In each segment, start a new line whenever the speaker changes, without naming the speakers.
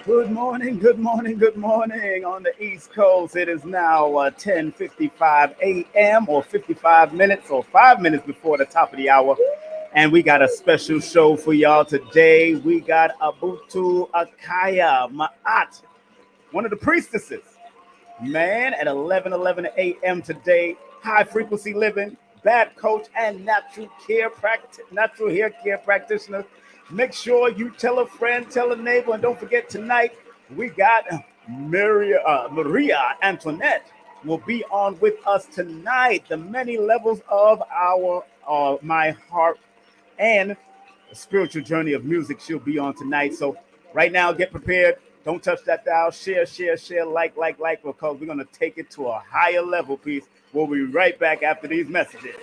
Good morning, good morning, good morning. On the East Coast, it is now 10:55 a.m. or 55 minutes or 5 minutes before the top of the hour. And we got a special show for y'all today. We got Abt Akhiya Ma'at, one of the priestesses. Man, at 11:11 a.m. today, high frequency living, bad coach, and natural hair care practitioner. Make sure you tell a friend, tell a neighbor, and don't forget tonight we got Maria Antoinette will be on with us tonight. The many levels of our my heart and the spiritual journey of music. She'll be on tonight. So right now, get prepared. Don't touch that dial. Share, like, because we're gonna take it to a higher level piece. We'll be right back after these messages.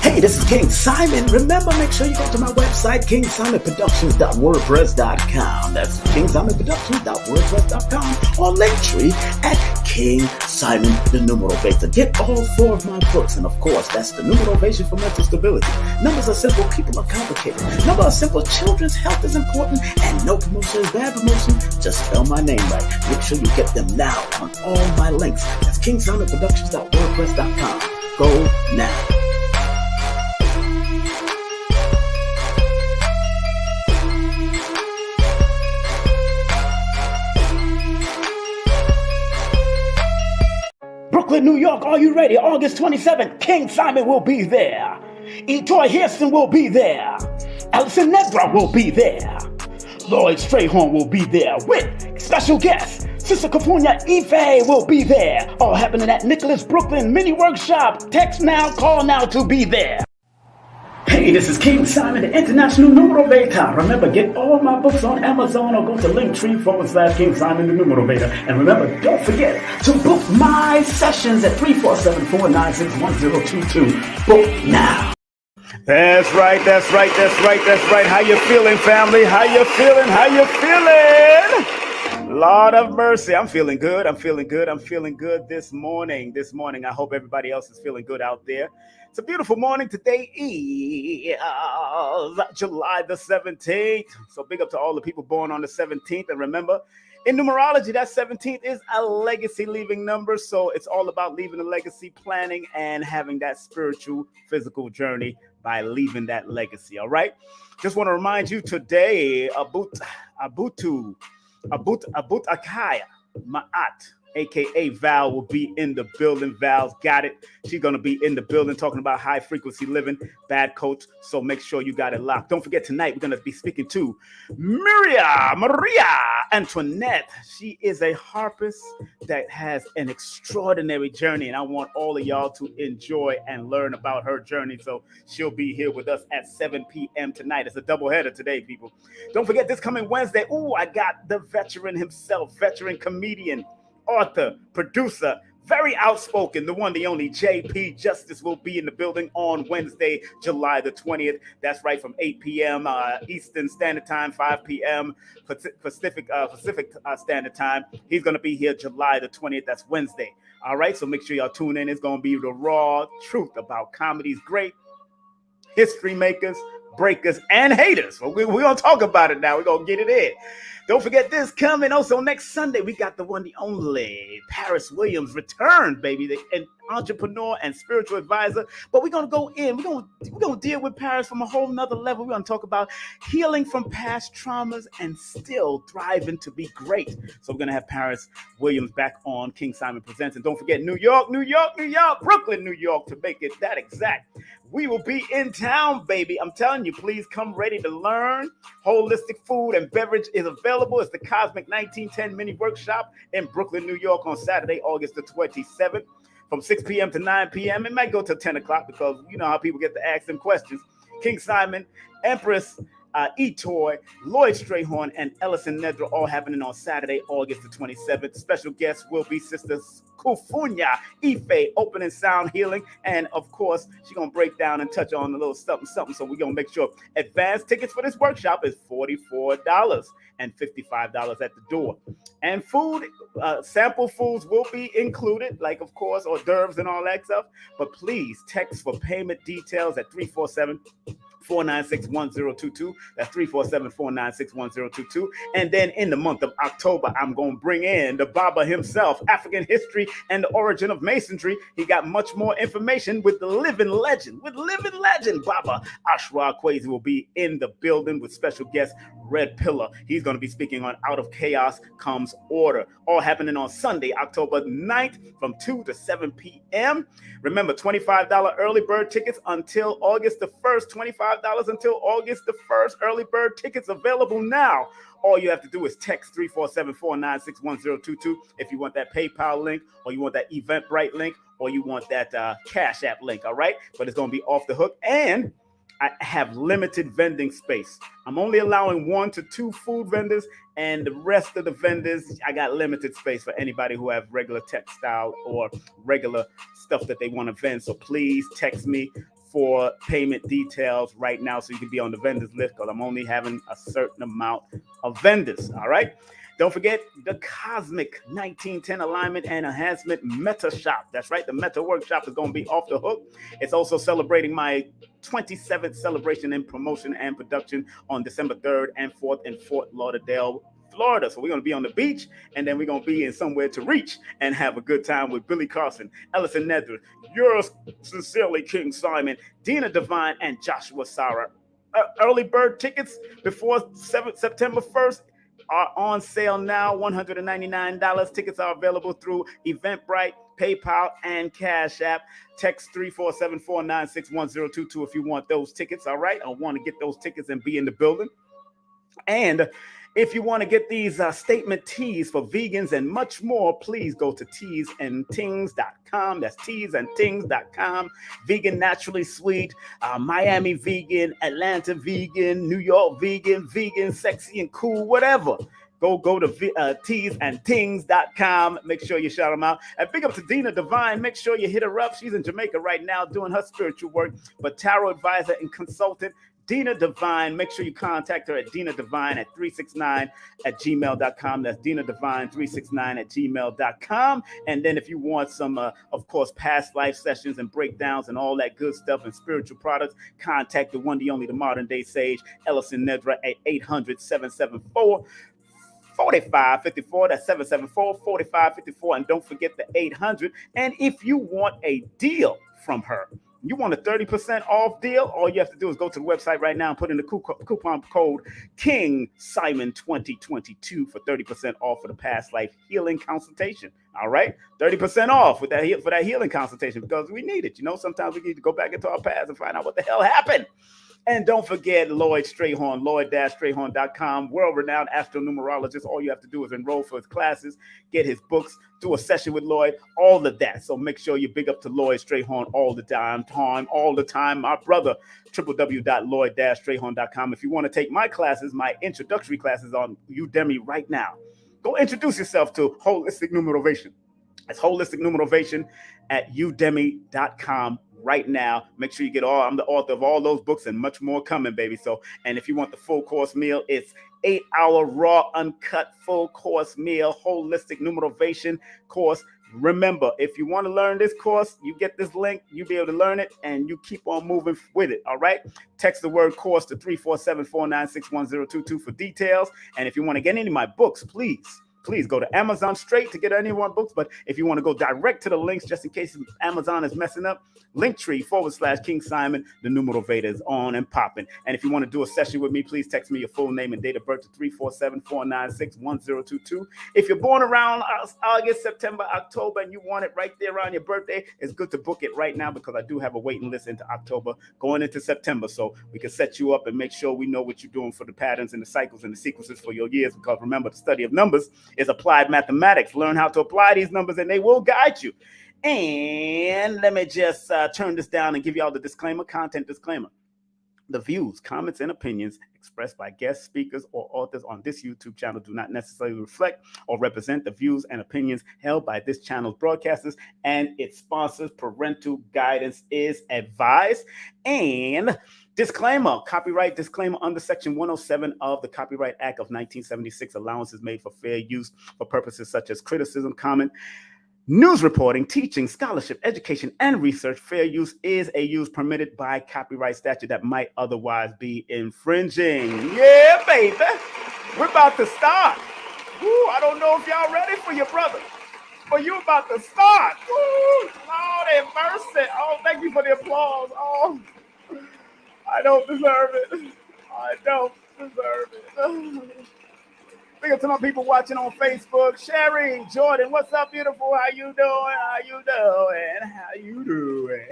Hey, this is King Simon. Remember, make sure you go to my website, kingsimonproductions.wordpress.com. That's kingsimonproductions.wordpress.com or Linktree at King Simon the Numeral Beta. Get all 4 of my books, and of course, that's the Numerology for mental stability. Numbers are simple, people are complicated. Numbers are simple, children's health is important, and no promotion is bad promotion. Just spell my name right. Make sure you get them now on all my links. That's kingsimonproductions.wordpress.com. Go now. Brooklyn, New York, are you ready? August 27th, King Simon will be there. Troy Hairston will be there. Alison Nedra will be there. Lloyd Strayhorn will be there with special guests. Sister Capunia Ife will be there. All happening at Nicholas Brooklyn Mini Workshop. Text now, call now to be there. Hey, this is King Simon, the International Numero Beta. Remember, get all my books on Amazon or go to Linktree/King Simon, the Numero Beta. And remember, don't forget to book my sessions at 347-496-1022. Book now. That's right. How you feeling, family? How you feeling? Lord of mercy. I'm feeling good this morning. I hope everybody else is feeling good out there. It's a beautiful morning. Today is July the 17th. So big up to all the people born on the 17th. And remember, in numerology, that 17th is a legacy leaving number. So it's all about leaving a legacy, planning, and having that spiritual, physical journey by leaving that legacy. All right. Just want to remind you today, Abt Akhiya Ma'at, aka Val, will be in the building. Val's got it. She's going to be in the building talking about high frequency living, bad coach. So make sure you got it locked. Don't forget, tonight we're going to be speaking to Maria Antoinette. She is a harpist that has an extraordinary journey, and I want all of y'all to enjoy and learn about her journey. So she'll be here with us at 7 p.m. tonight. It's a doubleheader today, people. Don't forget, this coming Wednesday, I got the veteran himself, veteran comedian, author, producer, very outspoken, the one, the only JP Justice will be in the building on Wednesday, July the 20th. That's right, from 8 p.m. Eastern Standard Time, 5 p.m. Pacific Standard Time. He's going to be here July the 20th. That's Wednesday. All right, so make sure y'all tune in. It's going to be the raw truth about comedy's great history makers, breakers, and haters. We're going to talk about it now. We're going to get it in. Don't forget this coming. Also, next Sunday, we got the one, the only Paris Williams return, baby, an entrepreneur and spiritual advisor. But we're going to go in. We're going to deal with Paris from a whole nother level. We're going to talk about healing from past traumas and still thriving to be great. So we're going to have Paris Williams back on King Simon Presents. And don't forget New York, Brooklyn, New York, to make it that exact. We will be in town, baby. I'm telling you, please come ready to learn. Holistic food and beverage is available. It's the Cosmic 1910 Mini Workshop in Brooklyn, New York on Saturday, August the 27th from 6 p.m. to 9 p.m. It might go till 10 o'clock because you know how people get to ask them questions. King Simon, Empress Etoy, Lloyd Strayhorn, and Ellison Nedra, all happening on Saturday, August the 27th. Special guests will be Sisters Kufunya Ife, opening sound healing, and of course, she's gonna break down and touch on a little something. So we're gonna make sure advance tickets for this workshop is $44 and $55 at the door. And food, sample foods will be included, like of course hors d'oeuvres and all that stuff. But please text for payment details at 347-496-1022. That's 347-496-1022. And then in the month of October, I'm going to bring in the Baba himself, African history and the origin of masonry. He got much more information with the living legend. Baba Ashra Kwesi will be in the building with special guest Red Pillar. He's going to be speaking on Out of Chaos Comes Order. All happening on Sunday, October 9th from 2 to 7 p.m. Remember, $25 early bird tickets until August the 1st. $25 until August the 1st. Early bird tickets available now. All you have to do is text 347-496-1022 if you want that PayPal link, or you want that Eventbrite link, or you want that Cash App link, all right? But it's going to be off the hook. And I have limited vending space. I'm only allowing 1 to 2 food vendors, and the rest of the vendors, I got limited space for anybody who have regular textile or regular stuff that they want to vend. So please text me for payment details right now so you can be on the vendors list, because I'm only having a certain amount of vendors, all right? Don't forget the Cosmic 1910 Alignment and Enhancement Meta Shop. That's right, the Meta Workshop is going to be off the hook. It's also celebrating my 27th celebration in promotion and production on December 3rd and 4th in Fort Lauderdale, Florida. So we're going to be on the beach, and then we're going to be in somewhere to reach and have a good time with Billy Carson, Ellison Nedra, yours sincerely, King Simon, Dina Divine, and Joshua Sarah. Early bird tickets before September 1st are on sale now, $199. Tickets are available through Eventbrite, PayPal, and Cash App. Text 347-496-1022 if you want those tickets, all right? I want to get those tickets and be in the building. And if you want to get these statement teas for vegans and much more, please go to teasandtings.com. That's teasandtings.com. Vegan, naturally sweet, Miami vegan, Atlanta vegan, New York vegan, sexy and cool, whatever. Go to teasandtings.com. Make sure you shout them out. And big up to Dina Divine. Make sure you hit her up. She's in Jamaica right now doing her spiritual work, but tarot advisor and consultant, Dina Divine. Make sure you contact her at Dina Divine at 369@gmail.com. That's Dina Divine 369@gmail.com. And then if you want some, of course, past life sessions and breakdowns and all that good stuff and spiritual products, contact the one, the only, the modern day sage, Ellison Nedra at 800-774-4554. That's 774-4554. And don't forget the 800. And if you want a deal from her, you want a 30% off deal, all you have to do is go to the website right now and put in the coupon code King Simon 2022 for 30% off for the past life healing consultation. All right, 30% off for that healing consultation, because we need it. You know, sometimes we need to go back into our past and find out what the hell happened. And don't forget Lloyd Strayhorn, Lloyd-Strayhorn.com, world-renowned astronumerologist. All you have to do is enroll for his classes, get his books, do a session with Lloyd, all of that. So make sure you big up to Lloyd Strayhorn all the time, my brother, www.lloyd-strayhorn.com. If you want to take my classes, my introductory classes on Udemy right now, go introduce yourself to Holistic Numerovation. It's Holistic Numerovation at udemy.com. right now. Make sure you get I'm the author of all those books and much more coming, baby. So, and if you want the full course meal, it's 8-hour raw, uncut, full course meal, holistic numerovation course. Remember, if you want to learn this course, you get this link, you'll be able to learn it, and you keep on moving with it, all right? Text the word course to 347-496-1022 for details. And if you want to get any of my books, please go to Amazon straight to get any one books. But if you want to go direct to the links, just in case Amazon is messing up, Linktree/King Simon, the Numerovator is on and popping. And if you want to do a session with me, please text me your full name and date of birth to 347-496-1022. If you're born around August, September, October, and you want it right there around your birthday, it's good to book it right now, because I do have a waiting list into October going into September. So we can set you up and make sure we know what you're doing for the patterns and the cycles and the sequences for your years. Because remember, the study of numbers is applied mathematics. Learn how to apply these numbers and they will guide you. And let me just turn this down and give you all the disclaimer, content disclaimer. The views, comments, and opinions expressed by guest speakers or authors on this YouTube channel do not necessarily reflect or represent the views and opinions held by this channel's broadcasters and its sponsors. Parental guidance is advised. And disclaimer, copyright disclaimer under Section 107 of the Copyright Act of 1976, allowances made for fair use for purposes such as criticism, comment, news reporting, teaching, scholarship, education, and research. Fair use is a use permitted by copyright statute that might otherwise be infringing. Yeah, baby. We're about to start. Woo, I don't know if y'all ready for your brother, but you about to start. Woo, Lord have mercy. Oh, thank you for the applause. Oh, I don't deserve it. I don't deserve it. Big up to my people watching on Facebook. Sherry, Jordan, what's up, beautiful? How you doing? How you doing? How you doing?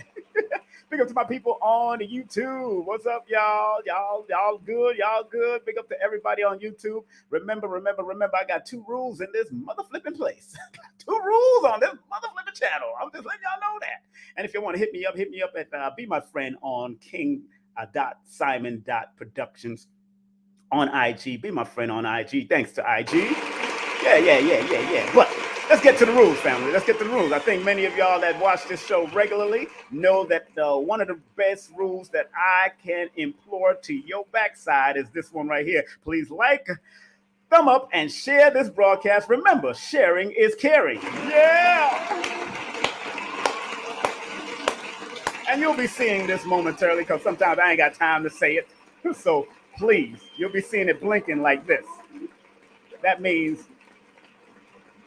Big up to my people on the YouTube. What's up, y'all? Y'all good? Y'all good? Big up to everybody on YouTube. Remember, I got 2 rules in this mother flipping place. 2 rules on this mother flipping channel. I'm just letting y'all know that. And if you want to hit me up at Be My Friend on King.Simon.Productions. On IG. Be my friend on IG. Thanks to IG. Yeah. But let's get to the rules, family. Let's get to the rules. I think many of y'all that watch this show regularly know that one of the best rules that I can implore to your backside is this one right here. Please like, thumb up, and share this broadcast. Remember, sharing is caring. Yeah. And you'll be seeing this momentarily because sometimes I ain't got time to say it. So please, you'll be seeing it blinking like this. That means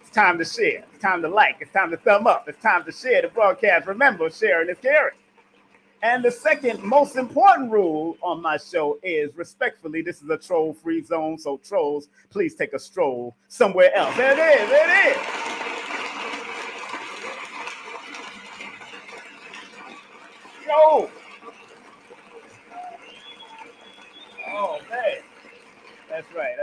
it's time to share. It's time to like. It's time to thumb up. It's time to share the broadcast. Remember, sharing is caring. And the second most important rule on my show is respectfully, this is a troll-free zone, so trolls, please take a stroll somewhere else. There it is. There it is. Yo. Oh, man. That's right.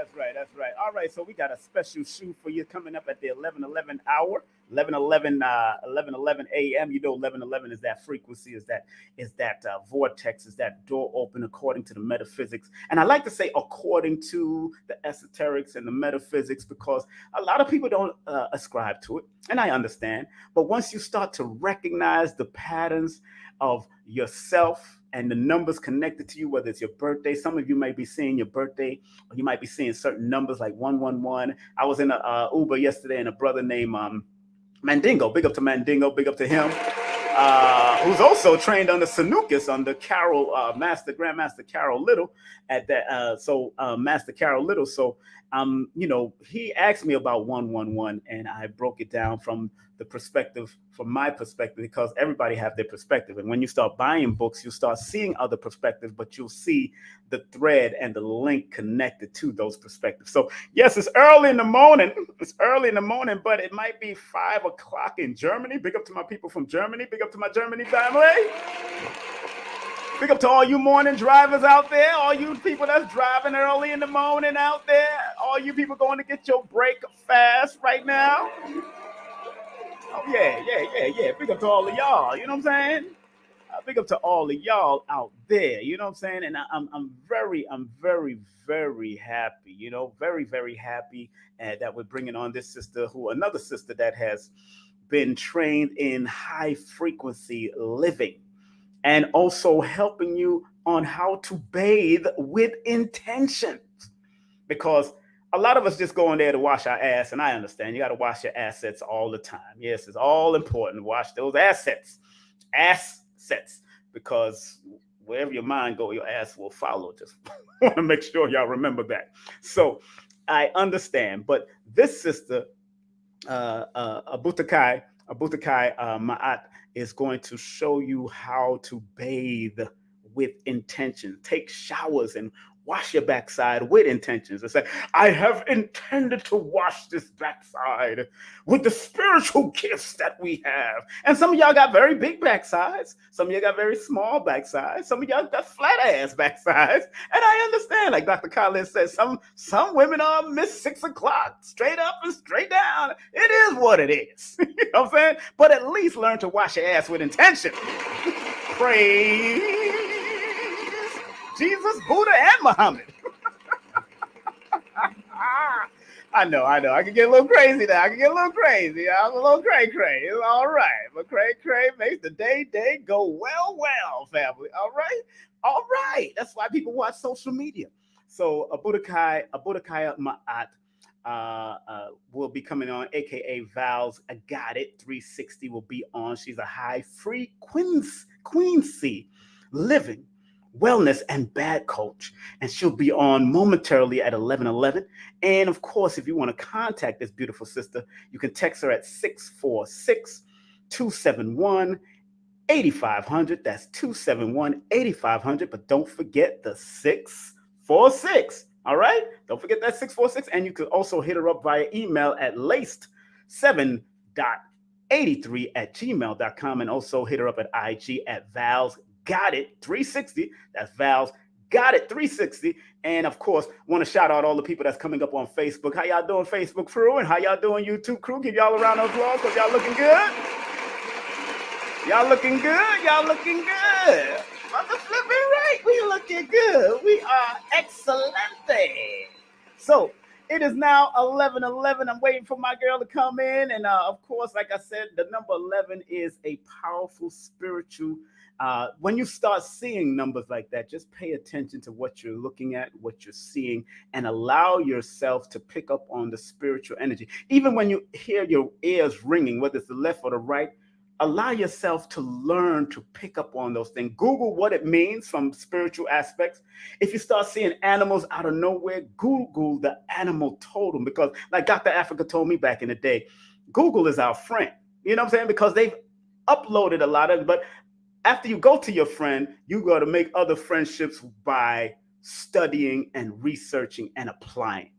All right, so we got a special shoe for you coming up at the 11:11 hour, 11:11 a.m. You know, 11:11 is that frequency, is that vortex, is that door open according to the metaphysics. And I like to say according to the esoterics and the metaphysics because a lot of people don't ascribe to it, and I understand. But once you start to recognize the patterns of yourself and the numbers connected to you, whether it's your birthday, some of you may be seeing your birthday, or you might be seeing certain numbers like 111. I was in a Uber yesterday, and a brother named Mandingo, big up to Mandingo, big up to him, who's also trained under Sanukis, under Carol, Grandmaster Carol Little at that. Master Carol Little. So, he asked me about 111, and I broke it down from my perspective, because everybody have their perspective. And when you start buying books, you start seeing other perspectives, but you'll see the thread and the link connected to those perspectives. So yes, it's early in the morning. But it might be 5 o'clock in Germany. Big up to my people from Germany. Big up to my Germany family. Big up to all you morning drivers out there, all you people that's driving early in the morning out there, all you people going to get your break fast right now. Oh, yeah. Big up to all of y'all, you know what I'm saying? Big up to all of y'all out there, you know what I'm saying? And I'm very happy, very happy that we're bringing on this sister, another sister that has been trained in high frequency living, and also helping you on how to bathe with intention. Because a lot of us just go in there to wash our ass, and I understand you got to wash your assets all the time. Yes, it's all important to wash those assets, because wherever your mind go, your ass will follow. Just want to make sure y'all remember that. So I understand, but this sister, Abt Akhiya Ma'at, is going to show you how to bathe with intention. Take showers and wash your backside with intentions, and say, I have intended to wash this backside with the spiritual gifts that we have. And some of y'all got very big backsides. Some of y'all got very small backsides. Some of y'all got flat ass backsides. And I understand, like Dr. Collins says, some women are miss 6 o'clock, straight up and straight down. It is what it is. You know what I'm saying? But at least learn to wash your ass with intention. Praise Jesus, Buddha, and Muhammad. I know. I can get a little crazy now. I can get a little crazy. I'm a little cray. It's all right. But cray makes the day go well, family. All right. That's why people watch social media. So Abt Akhiya Ma'at will be coming on, aka Val's I Got It 360 will be on. She's a high frequency living wellness and bad coach, and she'll be on momentarily at 11:11. And of course, if you want to contact this beautiful sister, you can text her at 646-271-8500. That's 271-8500. But don't forget the 646. All right, don't forget that 646. And you can also hit her up via email at laced7.83@gmail.com, and also hit her up at IG at Val's Got It 360. That's Val's Got It 360. And of course, want to shout out all the people that's coming up on Facebook. How y'all doing, Facebook crew? And how y'all doing, YouTube crew? Give y'all a round of applause because y'all looking good. Y'all looking good. Mother flipping right. We looking good. We are excellent. So it is now 11:11. I'm waiting for my girl to come in. And of course, like I said, the number 11 is a powerful spiritual. When you start seeing numbers like that, just pay attention to what you're looking at, what you're seeing, and allow yourself to pick up on the spiritual energy. Even when you hear your ears ringing, whether it's the left or the right, allow yourself to learn to pick up on those things. Google what it means from spiritual aspects. If you start seeing animals out of nowhere, Google the animal totem, because like Dr. Africa told me back in the day, Google is our friend. You know what I'm saying? Because they've uploaded a lot of it, but after you go to your friend, you got to make other friendships by studying and researching and applying.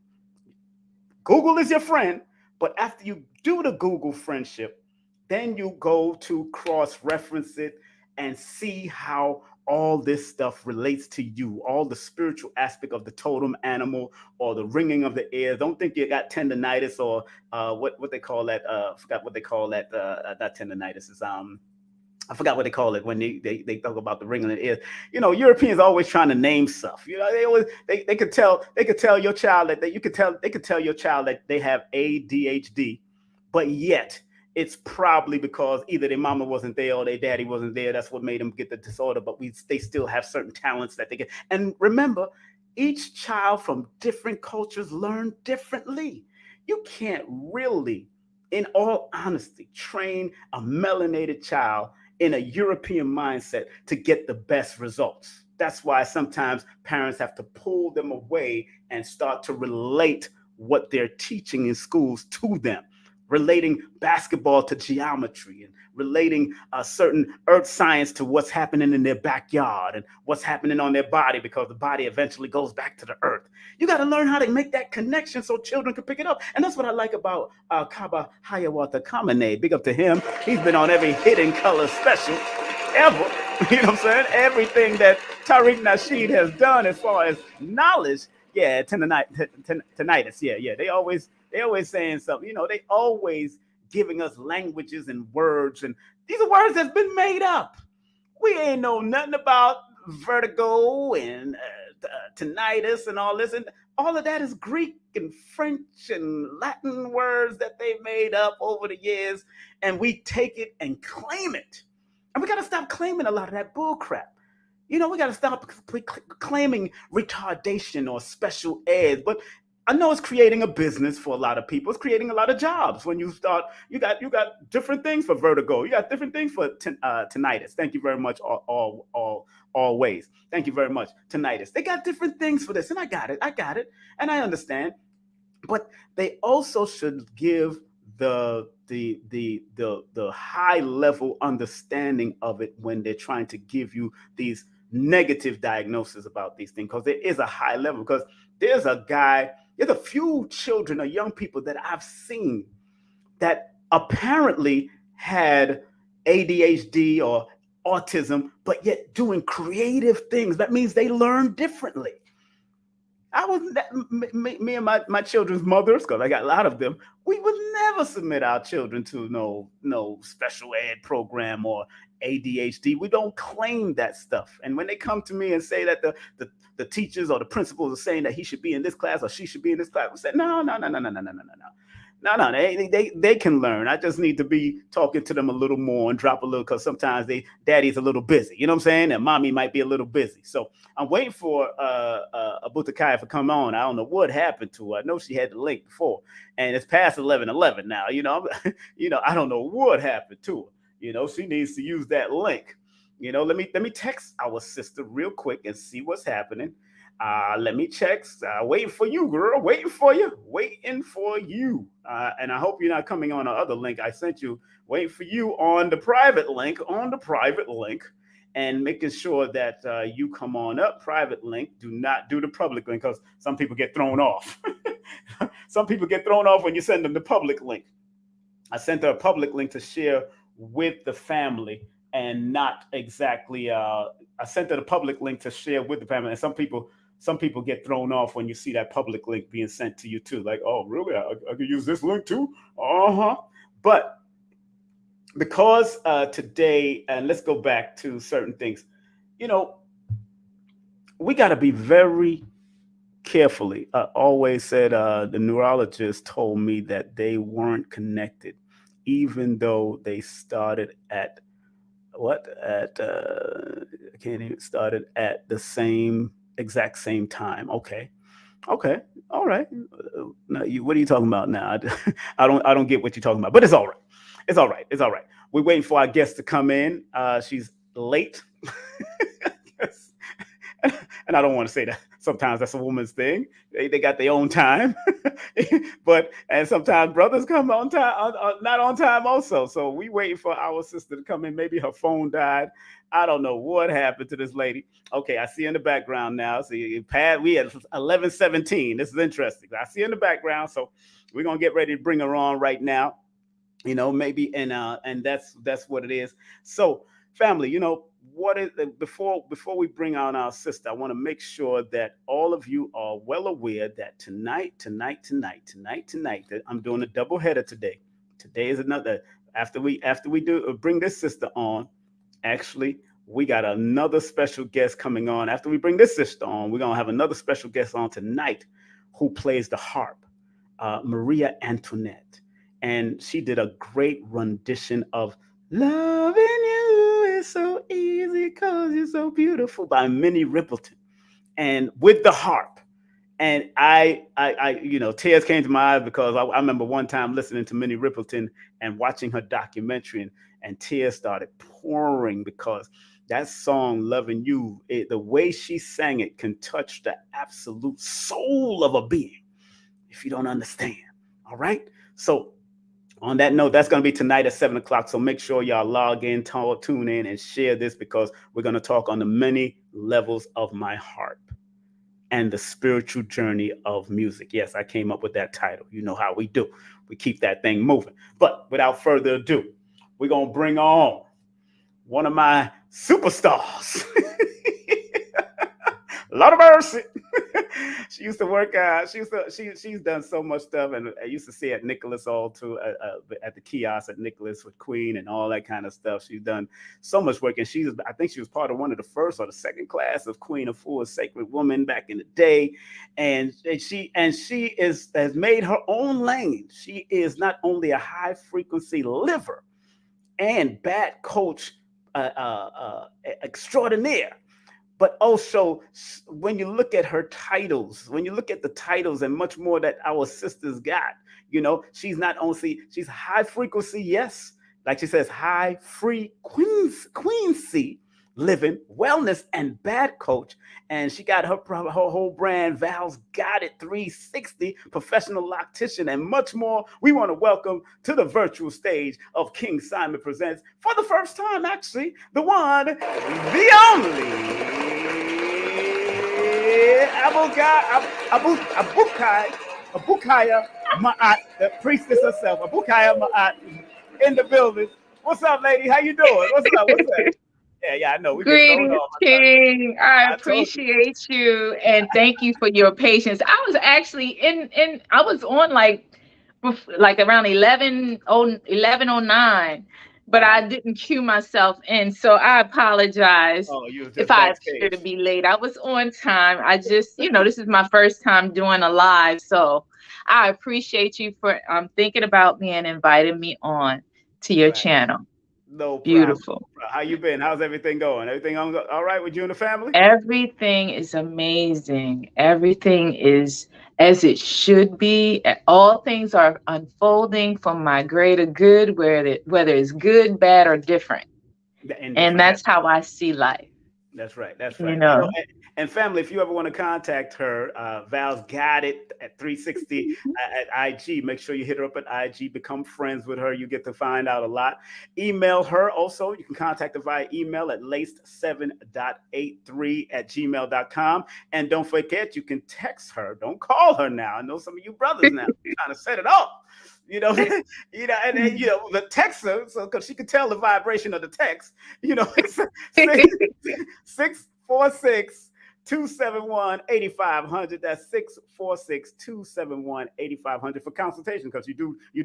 Google is your friend, but after you do the Google friendship, then you go to cross-reference it and see how all this stuff relates to you, all the spiritual aspect of the totem animal or the ringing of the ears. Don't think you got tendonitis or what they call that. Forgot what they call that. Not tendonitis. It's I forgot what they call it when they talk about the ring in the ears. You know, Europeans are always trying to name stuff. You know, they could tell your child that they could tell your child that they have ADHD, but yet it's probably because either their mama wasn't there or their daddy wasn't there. That's what made them get the disorder. But they still have certain talents that they get. And remember, each child from different cultures learn differently. You can't really, in all honesty, train a melanated child in a European mindset to get the best results. That's why sometimes parents have to pull them away and start to relate what they're teaching in schools to them, relating basketball to geometry and relating certain earth science to what's happening in their backyard and what's happening on their body, because the body eventually goes back to the earth. You got to learn how to make that connection so children can pick it up. And that's what I like about Kaba Hayawata Kamene. Big up to him. He's been on every Hidden Color special ever. You know what I'm saying? Everything that Tariq Nasheed has done as far as knowledge. Yeah, tinnitus. Yeah. They always saying something. You know, they always giving us languages and words, and these are words that's been made up. We ain't know nothing about vertigo and tinnitus and all this, and all of that is Greek and French and Latin words that they made up over the years, and we take it and claim it. And we got to stop claiming a lot of that bull crap. You know, we got to stop claiming retardation or special ed. But I know it's creating a business for a lot of people. It's creating a lot of jobs. When you start, you got different things for vertigo. You got different things for tinnitus. Thank you very much. Always. Thank you very much. Tinnitus. They got different things for this, and I got it, and I understand. But they also should give the high level understanding of it when they're trying to give you these negative diagnoses about these things, because there is a high level. Because there's a few children or young people that I've seen that apparently had ADHD or autism, but yet doing creative things. That means they learn differently. Me and my children's mothers, because I got a lot of them, we would never submit our children to no special ed program or ADHD. We don't claim that stuff. And when they come to me and say that the teachers or the principals are saying that he should be in this class or she should be in this class, I say, no, no, no, no, no, no, no, no, no. No, no, they can learn. I just need to be talking to them a little more and drop a little, because sometimes daddy's a little busy. You know what I'm saying? And mommy might be a little busy. So I'm waiting for Abt Akhiya to come on. I don't know what happened to her. I know she had the link before, and it's past 11:11 now. I don't know what happened to her. She needs to use that link. Let me text our sister real quick and see what's happening. Let me check. Waiting for you, girl. Waiting for you. Waiting for you. And I hope you're not coming on the other link I sent you. Waiting for you on the private link. And making sure that you come on up. Private link. Do not do the public link, because some people get thrown off. Some people get thrown off when you send them the public link. I sent her a public link to share with the family, and not exactly. I sent her the public link to share with the family, and some people get thrown off when you see that public link being sent to you too. Like, oh, really? I could use this link too? But because today, and let's go back to certain things, we got to be very carefully. I always said the neurologist told me that they weren't connected, even though they started at I can't even started at the exact same time. Okay, all right. Now, what are you talking about now? I don't get what you're talking about, but it's all right. It's all right. We're waiting for our guest to come in. She's late. And I don't want to say that. Sometimes that's a woman's thing. They got their own time. And sometimes brothers come on time, not on time also. So we waiting for our sister to come in. Maybe her phone died. I don't know what happened to this lady. Okay, I see in the background now. See, we at 11:17. This is interesting. I see in the background. So we're gonna get ready to bring her on right now. Maybe, and that's what it is. So, family, what is before we bring on our sister, I want to make sure that all of you are well aware that tonight, that I'm doing a double header today. Today is another, after we do bring this sister on. Actually, we got another special guest coming on. After we bring this sister on, we're gonna have another special guest on tonight who plays the harp, Maria Antoinette. And she did a great rendition of "Loving You Is So Easy Cause You're So Beautiful" by Minnie Riperton, and with the harp. And I tears came to my eyes, because I remember one time listening to Minnie Riperton and watching her documentary, and tears started pouring, because that song "Loving You," the way she sang it can touch the absolute soul of a being, if you don't understand. All right. So on that note, that's going to be tonight at 7 o'clock. So make sure y'all log in, tune in, and share this, because we're going to talk on the many levels of my harp and the spiritual journey of music. Yes, I came up with that title. You know how we do. We keep that thing moving. But without further ado, we're going to bring on one of my superstars. Lord of mercy. She used to work. She's done so much stuff, and I used to see at Nicholas all too, at the kiosk at Nicholas with Queen and all that kind of stuff. She's done so much work, and I think she was part of one of the first or the second class of Queen of Fools, Sacred Woman back in the day, and she has made her own lane. She is not only a high frequency liver and bad coach extraordinaire, but also when you look at her titles, when you look at the titles and much more that our sisters got, she's not only, she's high frequency, yes, like she says, high frequency living, wellness, and bad coach. And she got her whole brand, Val's Got It 360, professional loctician, and much more. We want to welcome to the virtual stage of King Simon Presents, for the first time, actually, the one, the only, Abt Akhiya Ma'at, the priestess herself, Abt Akhiya Ma'at, in the building. What's up, lady? How you doing? What's up? Yeah, I know. We get thrown
Greetings,
off.
King. I
I told you.
appreciate you and thank you for your patience. I was actually I was on like around 11:09, but I didn't cue myself in. So I apologize
Oh, you was
if
just
I appear to
backstage.
be late. I was on time. I just, this is my first time doing a live. So I appreciate you for thinking about me and inviting me on to your
Right.
channel.
No problem.
Beautiful.
How you been? How's everything going? Everything all right with you and the family?
Everything is amazing. Everything is as it should be. All things are unfolding for my greater good, whether it's good, bad, or different. And
Indifferent.
that's how I see life,
That's right. That's
you
right.
know.
And family, if you ever want to contact her, Val's got it at 360 at IG. Make sure you hit her up at IG, become friends with her. You get to find out a lot. Email her also. You can contact her via email at laced7.83@gmail.com. And don't forget, you can text her. Don't call her now. I know some of you brothers now trying to set it up. You know, the text her so because she could tell the vibration of the text. Six 646 271 8500. That's 646 271 8500 for consultation because you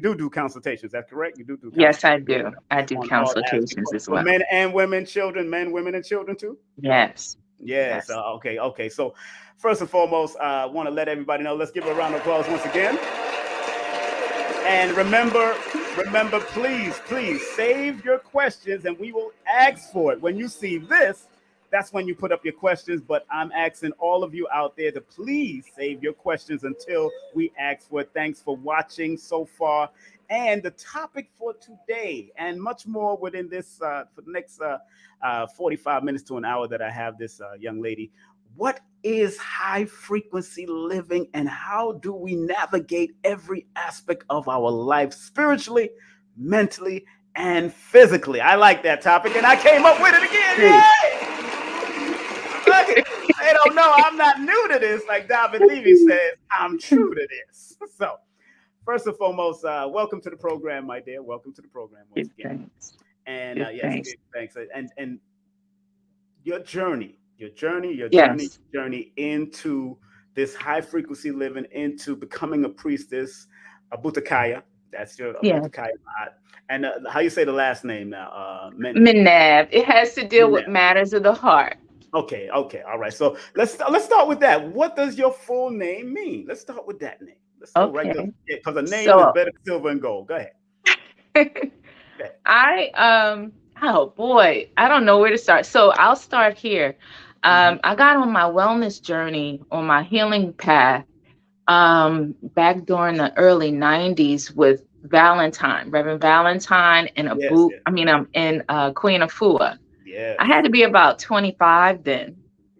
do consultations. That's correct. You do
Yes, I
consultations
do. I do
on all aspects
consultations as
for
well.
men and women, children, men, women, and children too.
Yes.
Yes.
Yes.
Okay. So first and foremost, I want to let everybody know. Let's give a round of applause once again. And remember, please save your questions and we will ask for it. When you see this, that's when you put up your questions. But I'm asking all of you out there to please save your questions until we ask for it. Thanks for watching so far. And the topic for today and much more within this for the next 45 minutes to an hour that I have this young lady. What is high frequency living and how do we navigate every aspect of our life spiritually, mentally, and physically? I like that topic and I came up with it again. Yay! They don't know I'm not new to this. Like David Levy says, I'm true to this. So, first and foremost, welcome to the program, my dear. Welcome to the program once again.
Thanks.
And yes,
Thanks.
thanks. And your journey
Yes.
into this high frequency living, into becoming a priestess, Abt Akhiya. That's your Abt
Yes.
Akhiya Ma'at. And how you say the last name now?
Menab. It has to deal with
Menab.
matters of the heart.
Okay, all right. So let's start with that. What does your full name mean? Let's start with that name. Let's go right there
Okay.
because a name is
So
better than silver and gold. Go ahead.
oh boy, I don't know where to start. So I'll start here. I got on my wellness journey, on my healing path, back during the early 90s with Valentine, Reverend Valentine, and
Yes, yes,
and Queen Afua. I
yes.
had to be about 25 then.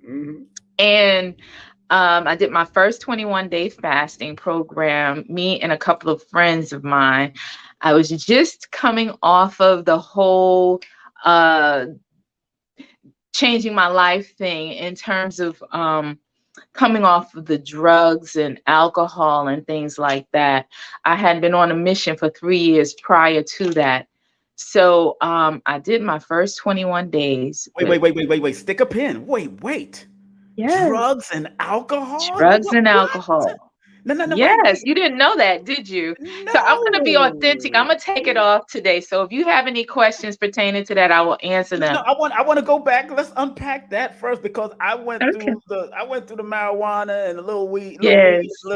Mm-hmm.
And I did my first 21-day fasting program, me and a couple of friends of mine. I was just coming off of the whole uh, changing my life thing in terms of coming off of the drugs and alcohol and things like that. I had been on a mission for 3 years prior to that. So I did my first 21 days with
Wait. Stick a pin. Wait.
yes,
Drugs and alcohol?
drugs and
What?
alcohol.
No,
Yes,
wait.
you didn't know that, did you? So I'm going to be authentic. I'm
No.
going to take it off today. So if you have any questions pertaining to that, I will answer
No,
them.
I want to go back. Let's unpack that first because
Okay.
I went through the marijuana and the
Yes.
a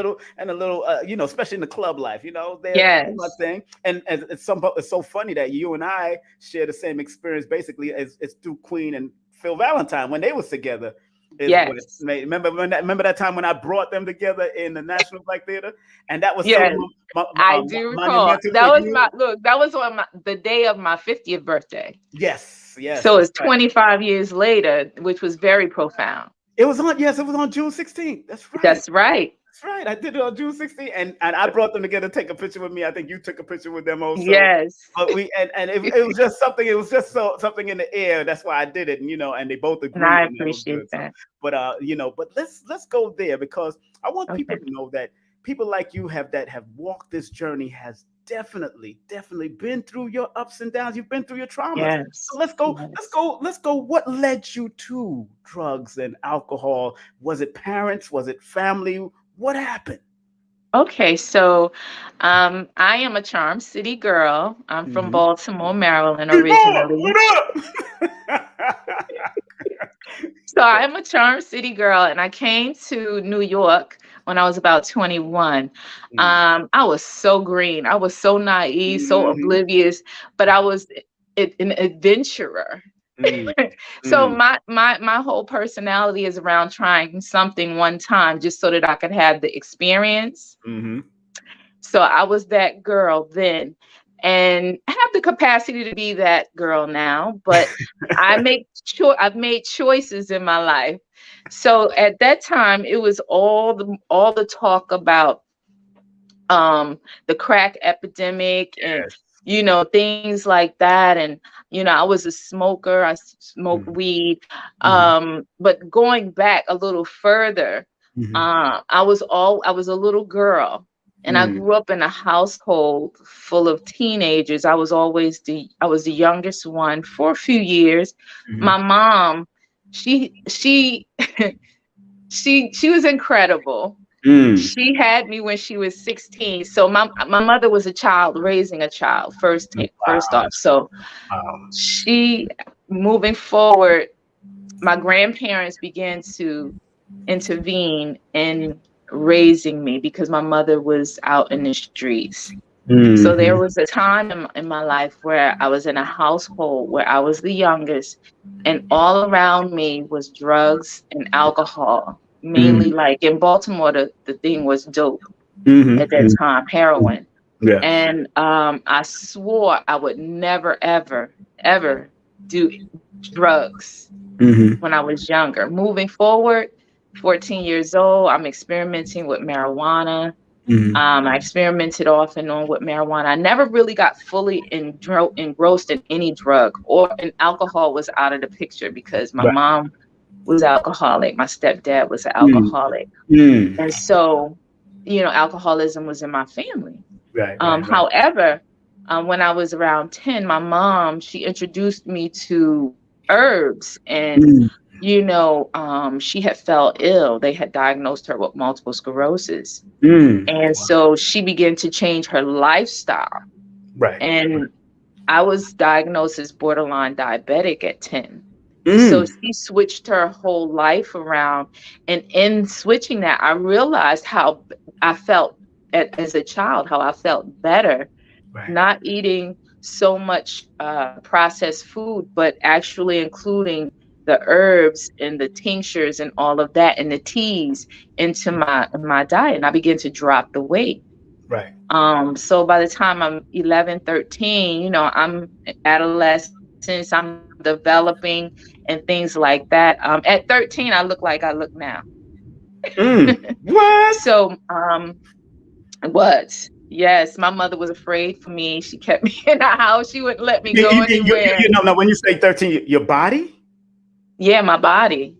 little especially in the club life. They're my
Yes.
thing. And it's so funny that you and I share the same experience basically as it's through Queen and Phil Valentine when they was together. Is when it
Yes.
made remember that time when I brought them together in the National Black Theater and that was so
Yes. I do recall.
monumental for
That was
you.
that was on the day of my 50th birthday.
Yes,
So
that's
it's
right.
25 years later, which was very profound.
It was on June 16th. That's right.
That's right.
That's right. I did it on June 16th. And I brought them together to take a picture with me. I think you took a picture with them also.
Yes.
But it was just something, it was just something in the air. That's why I did it. And they both
And
agreed
I
and that was
appreciate
good. So
that.
but let's go there because I want people
Okay.
to know that people like you have walked this journey has definitely been through your ups and downs. You've been through your traumas.
Yes.
So let's go.
Yes.
What led you to drugs and alcohol? Was it parents? Was it family? What happened?
Okay, so I am a Charm City girl. I'm from
Hmm.
Baltimore, Maryland
Keep on.
originally.
What up?
So I'm a Charm City girl, and I came to New York when I was about 21. I was so green. I was so naive, so
Mm-hmm.
oblivious, but I was an adventurer.
Mm,
So
mm,
my whole personality is around trying something one time just so that I could have the experience.
mm-hmm.
So I was that girl then, and I have the capacity to be that girl now, but I've made choices in my life. So at that time it was all the talk about the crack epidemic and
Yes.
things like that. And I was a smoker. Smoked
Mm-hmm.
weed.
Mm-hmm.
But going back a little further,
Mm-hmm.
I was a little girl, and I
Mm,
grew up in a household full of teenagers. I was the youngest one for a few years.
mm-hmm.
My mom, she she was incredible.
Mm.
She had me when she was 16. So my mother was a child raising a child first
Wow,
off.
that's cool.
So
Wow.
she moving forward, my grandparents began to intervene in raising me because my mother was out in the streets. So there
Mm-hmm.
was a time in my life where I was in a household where I was the youngest, and all around me was drugs and alcohol. Mainly,
Mm,
like in Baltimore, the thing was dope at that
mm-hmm.
time, heroin.
Yeah.
And I swore I would never, ever, ever do drugs
Mm-hmm.
when I was younger. Moving forward, 14 years old, I'm experimenting with marijuana.
Mm-hmm.
I experimented off and on with marijuana. I never really got fully engrossed in any drug, or and alcohol was out of the picture because my
Right.
mom was alcoholic. My stepdad was an
Mm.
alcoholic.
Mm.
And so, alcoholism was in my family.
Right, right, right.
However, when I was around 10, my mom, she introduced me to herbs, and
Mm.
she had fell ill. They had diagnosed her with multiple sclerosis.
Mm.
And
Wow.
so she began to change her lifestyle.
Right.
And I was diagnosed as borderline diabetic at 10. So
Mm.
she switched her whole life around. And in switching that, I realized how I felt as a child, how I felt better
Right.
not eating so much processed food, but actually including the herbs and the tinctures and all of that and the teas into my diet. And I began to drop the weight.
Right.
So by the time I'm 11, 13, I'm adolescence, I'm developing and things like that. At 13, I look like I look now.
Mm. What?
So, what? Yes, my mother was afraid for me. She kept me in the house. She wouldn't let me go anywhere.
Now, when you say 13, your body?
Yeah, my body.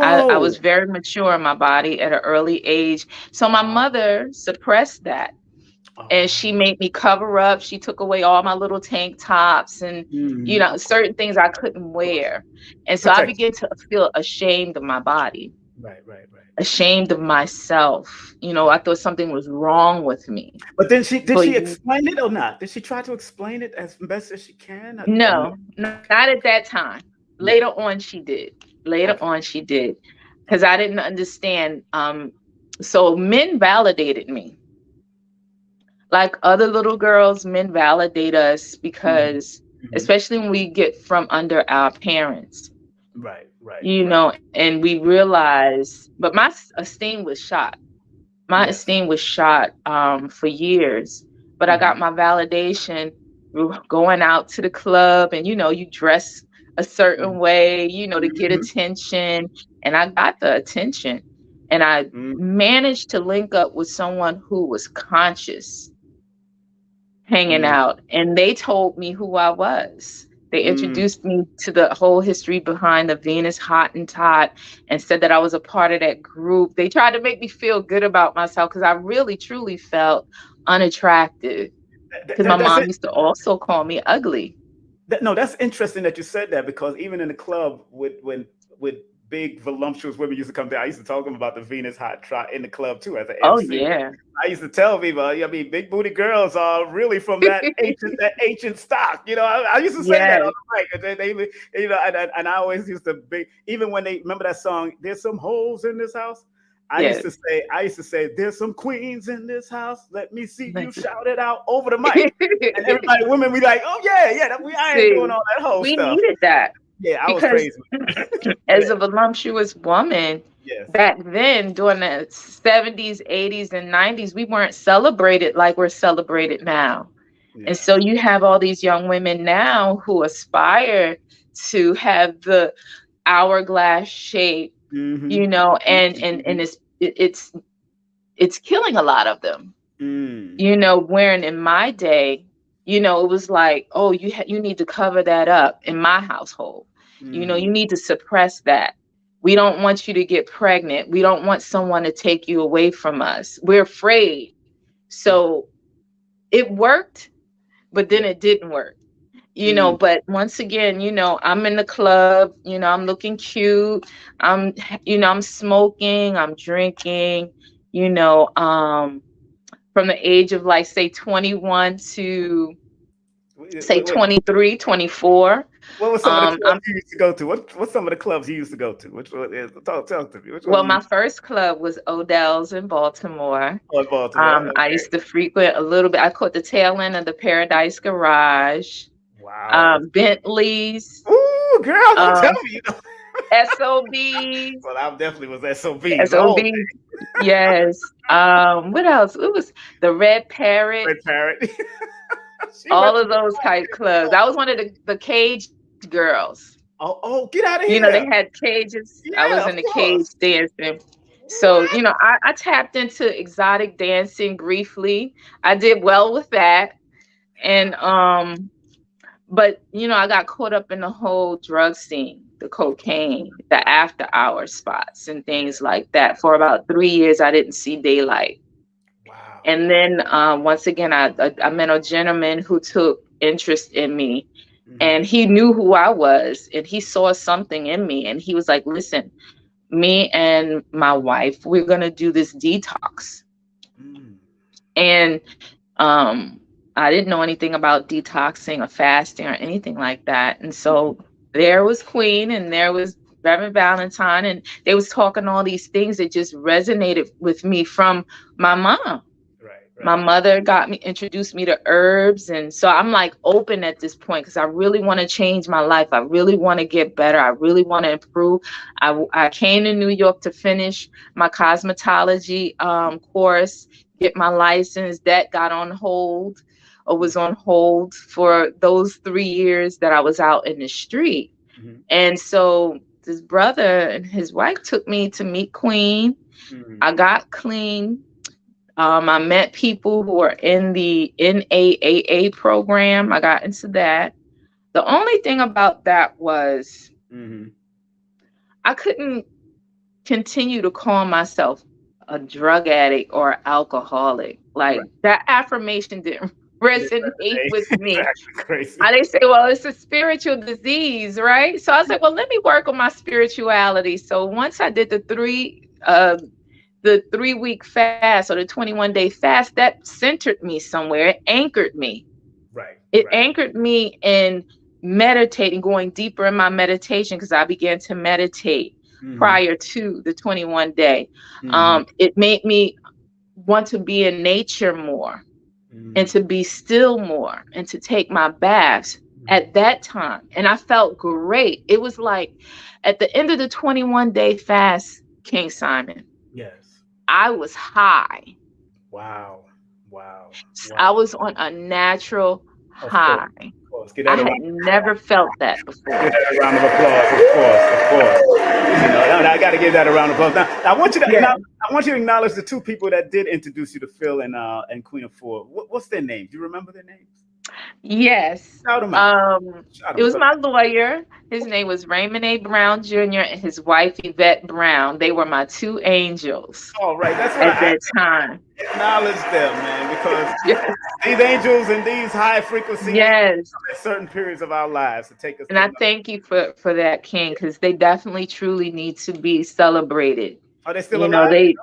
I
Whoa.
was very mature in my body at an early age. So my
Wow.
mother suppressed that, and she
Oh.
made me cover up. She took away all my little tank tops and,
Of course.
certain things I couldn't
Of course.
wear. And so I
Protect
began to feel ashamed of my body,
you. Right, right, right.
ashamed of myself. I
Right.
thought something was wrong with me.
But then did
For
she explain it or not? Did she try to explain it as best as she can? Or no?
No, not at that time. Later
Yeah.
on, she did. Later
Okay.
on, she did, because I didn't understand. So men validated me. Like other little girls, men validate us
Hmm.
because,
Hmm.
especially when we get from under our parents,
Right, right, right.
and we realize, but my esteem was shot. My
Yes.
esteem was shot for years, but I
Hmm.
got my validation through going out to the club, and you dress a certain way, to get
Hmm.
attention, and I got the attention, and I
Hmm.
managed to link up with someone who was conscious hanging
Hmm.
out, and they told me who I was. They
Hmm.
introduced me to the whole history behind the Venus Hottentot and said that I was a part of that group. They tried to make me feel good about myself because I really, truly felt unattractive. Because my
That's it.
mom used to also call me ugly.
No, that's interesting that you said that because even in the club with big voluptuous women used to come there. I used to talk to them about the Venus hot trot in the club too as an
Oh
MC.
yeah.
I used to tell people, I mean, big booty girls are really from that ancient stock. I used to say that on
Yes.
the mic. And and I always used to be, even when they remember that song, "There's some hoes in this house."
Yes.
I used to say, "There's some queens in this house. Let me see you shout it out over the mic." And everybody, women, be like, "Oh yeah, yeah, I ain't
See,
doing all that whole
we
stuff."
needed that
Yeah, I was
because
crazy.
as a voluptuous woman
Yes,
back then during the 70s, 80s, and 90s, we weren't celebrated like we're celebrated now. And
yeah.
so you have all these young women now who aspire to have the hourglass shape,
Mm-hmm.
and it's killing a lot of them.
Mm,
Wherein in my day, it was like, oh, you need to cover that up in my household. You
mm,
need to suppress that. We don't want you to get pregnant. We don't want someone to take you away from us. We're afraid.
yeah,
So it worked, but then
yeah.
it didn't work.
Mm,
But once again, I'm in the club, I'm looking cute. I'm, I'm smoking, I'm drinking, you know, um, from the age of like say 21 to say
wait.
23, 24.
What were some of the clubs
I'm
you used to go to? What's some of the clubs you used to go to? Which one is? Talk to me. Which one
Well,
you
my
used
first club was Odell's in Baltimore.
to? Oh, in Baltimore.
I
Okay.
used to frequent a little bit. I caught the tail end of the Paradise Garage,
Wow.
Bentley's,
Ooh, girl, don't tell
um,
me.
SOB's,
Well, I definitely was SOBs all day.
SOB's. Yes. What else? It was the Red Parrot,
Red Parrot. She went
all
to
of
the
those type clubs. I was one of the cage girls.
Oh, get out of
They
here.
had cages. I
Yeah,
was
of
in the cage
course.
dancing. So,
What?
I tapped into exotic dancing briefly. I did well with that. And but I got caught up in the whole drug scene, the
Of course.
cocaine, the
Right.
after hour spots and
Yeah.
things like that. For about 3 years I didn't see daylight.
Wow.
And then once again I met a gentleman who took interest in me,
Mm-hmm.
and he knew who I was, and he saw something in me, and he was like, listen, me and my wife, we're going to do this detox.
Mm.
And um I didn't know anything about detoxing or fasting or anything like that. And so there was Queen and there was Reverend Valentine, and they was talking all these things that just resonated with me from my mom.
Right.
My
Right.
mother introduced me to herbs. And so I'm like open at this point because I really want to change my life. I really want to get better. I really want to improve. I came to New York to finish my cosmetology course, get my license. That got on hold, or was on hold for those 3 years that I was out in the street.
Mm-hmm.
And so this brother and his wife took me to meet Queen.
Mm-hmm.
I got clean. I met people who are in the NAAA program. I got into that. The only thing about that was
Mm-hmm.
I couldn't continue to call myself a drug addict or alcoholic.
Right.
Like that affirmation didn't resonate with me.
Exactly. Crazy.
They say, well, it's a spiritual disease, right? So I was like, well, let me work on my spirituality. So once I did the 3-week fast or the 21-day fast, that centered me somewhere. It anchored me.
Right.
It
Right.
anchored me in meditating, going deeper in my meditation, because I began to meditate
Mm-hmm.
prior to the 21-day.
Mm-hmm.
It made me want to be in nature more and
Mm-hmm.
to be still more and to take my baths
Mm-hmm.
at that time. And I felt great. It was like at the end of the 21-day fast, King Simon,
Yes.
I was high.
Wow. Wow.
I
Wow.
was on a natural
Of course.
high.
Of course. Get
I
that
had
around.
never felt that
Give
before.
that a round of applause. Of course. Of course. I got to give that a round of applause. Now, I want you to
Yeah.
I want you to acknowledge the two people that did introduce you to Phil and Queen of Four. What's their names? Do you remember their names?
Yes.
Shout them out. Shout
It
them
was
out.
my lawyer. His name was Raymond A. Brown Jr. and his wife Yvette Brown. They were my two angels
All right, that's what
at
I
that time.
acknowledge them, man, because
Yes.
these angels and these high frequencies
Yes.
at certain periods of our lives to take us
And
to
I
another.
thank you for that, King, because they definitely truly need to be celebrated.
Are they still
You know,
alive?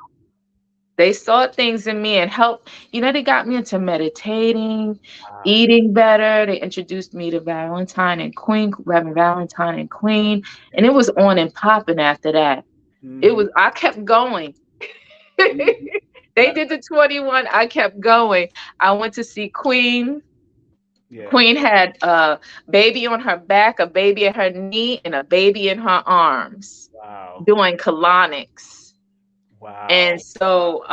they saw things in me and helped, they got me into meditating,
Wow.
eating better. They introduced me to Valentine and Queen, Reverend Valentine and Queen. And it was on and popping after that.
Mm-hmm.
I kept going.
Mm-hmm.
They did the 21. I kept going. I went to see Queen.
Yes.
Queen had a baby on her back, a baby at her knee, and a baby in her arms
Wow.
doing colonics. And
Wow.
so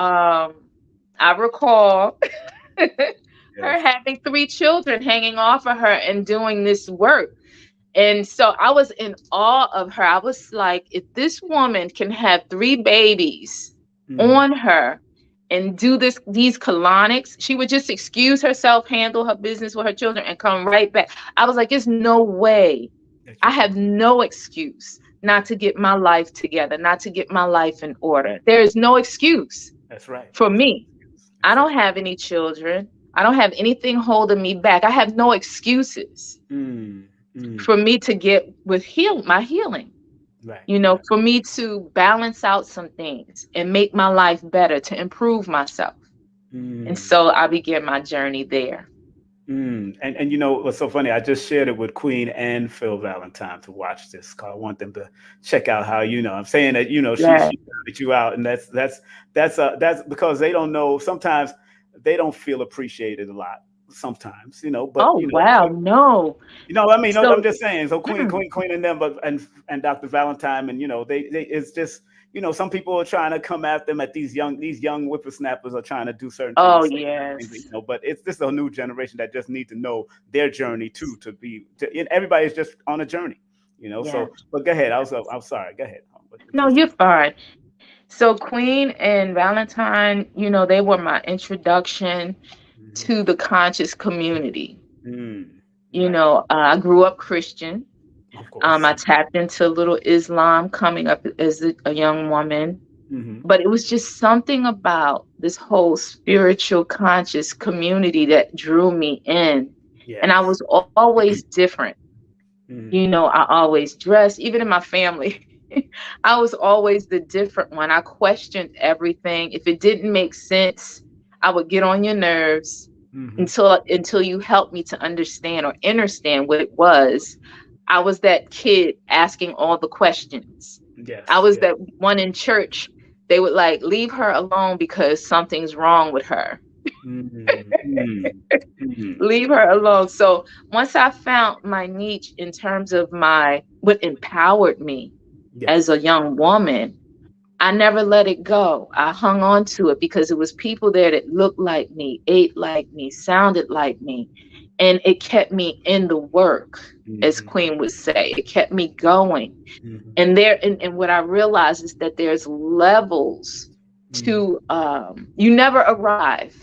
I recall her
Yes.
having three children hanging off of her and doing this work. And so I was in awe of her. I was like, if this woman can have three babies
Mm-hmm.
on her and do these colonics, she would just excuse herself, handle her business with her children, and come right back. I was like, there's no way.
That
I
you can.
have no excuse not to get my life together, not to get my life in order. There is no excuse
That's right.
for
That's
me. I
exactly.
don't have any children. I don't have anything holding me back. I have no excuses
Mm, mm,
for me to get with my healing,
right, right.
for me to balance out some things and make my life better, to improve myself. And
Mm,
so I began my journey there.
and you know what's so funny? I just shared it with Queen and Phil Valentine to watch this. 'Cause I want them to check out how I'm saying that
Yeah.
she counted you out, and that's because they don't know. Sometimes they don't feel appreciated a lot. Sometimes but
Oh, wow. No.
I mean, no, I'm
So,
just saying. So
mm,
Queen, and them, but and Dr. Valentine, and they it's just some people are trying to come at them at these young whippersnappers are trying to do certain things and
oh,
say certain things,
yes.
but it's just a new generation that just need to know their journey too and everybody's just on a journey,
Yes.
So, but go ahead.
Yes.
I'm sorry. Go ahead. What you
No,
were
you're
saying?
fine. So Queen and Valentine, they were my introduction
Hmm.
to the conscious community.
Right.
I grew up Christian.
Of course.
I tapped into a little Islam coming up as a young woman,
Hmm.
but it was just something about this whole spiritual conscious community that drew me in. And I
Yes.
was always different.
Hmm.
I always dressed, even in my family. I was always the different one. I questioned everything. If it didn't make sense, I would get on your nerves
Hmm.
until you helped me to understand or understand what it was. I was that kid asking all the questions. I
Yes.
was
Yes.
that one in church. They would like leave her alone because something's wrong with her.
Mm, mm, mm.
Leave her alone. So once I found my niche in terms of what empowered me as a
Yes.
young woman, I never let it go. I hung on to it because it was people there that looked like me, ate like me, sounded like me. And it kept me in the work, as
Hmm.
Queen would say. It kept me going.
Hmm.
And what I realized is that there's levels
Mm.
to you never arrive.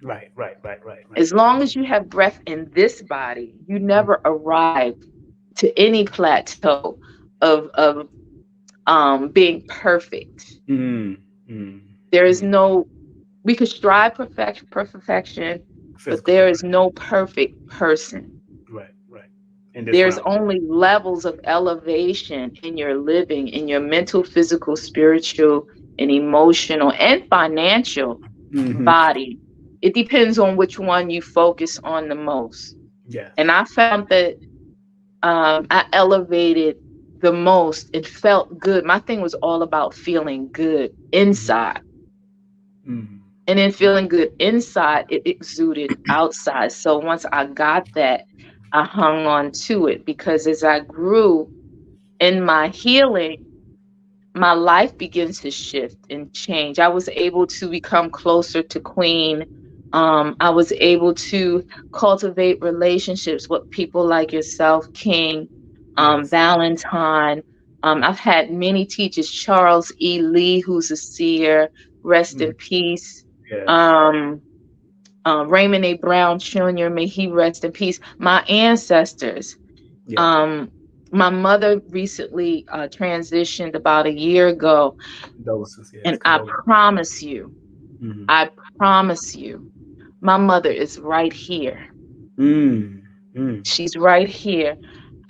Right, right, right, right, right.
As long as you have breath in this body, you never arrive to any plateau of being perfect.
Mm, mm,
There is
mm.
no, we could strive perfection, but
Physical
there is
perfection.
no perfect person.
Right, right. In this
There's
realm.
only levels of elevation in your living, in your mental, physical, spiritual, and emotional and financial
Hmm.
body. It depends on which one you focus on the most.
Yes.
And I found that I elevated the most and felt good. My thing was all about feeling good
Hmm.
inside.
Hmm.
And then feeling good inside, it exuded outside. So once I got that, I hung on to it because as I grew in my healing, my life begins to shift and change. I was able to become closer to Queen. I was able to cultivate relationships with people like yourself, King,
Yes.
Valentine. I've had many teachers, Charles E. Lee, who's a seer, rest
Mm.
in peace.
Yes.
Um, Raymond A. Brown Jr., may he rest in peace. My ancestors,
Yeah.
um, My mother recently transitioned about a year ago,
Condolences, yes,
and I
condolences.
promise you,
Mm-hmm.
I promise you, my mother is right here.
Mm. Mm.
She's right here.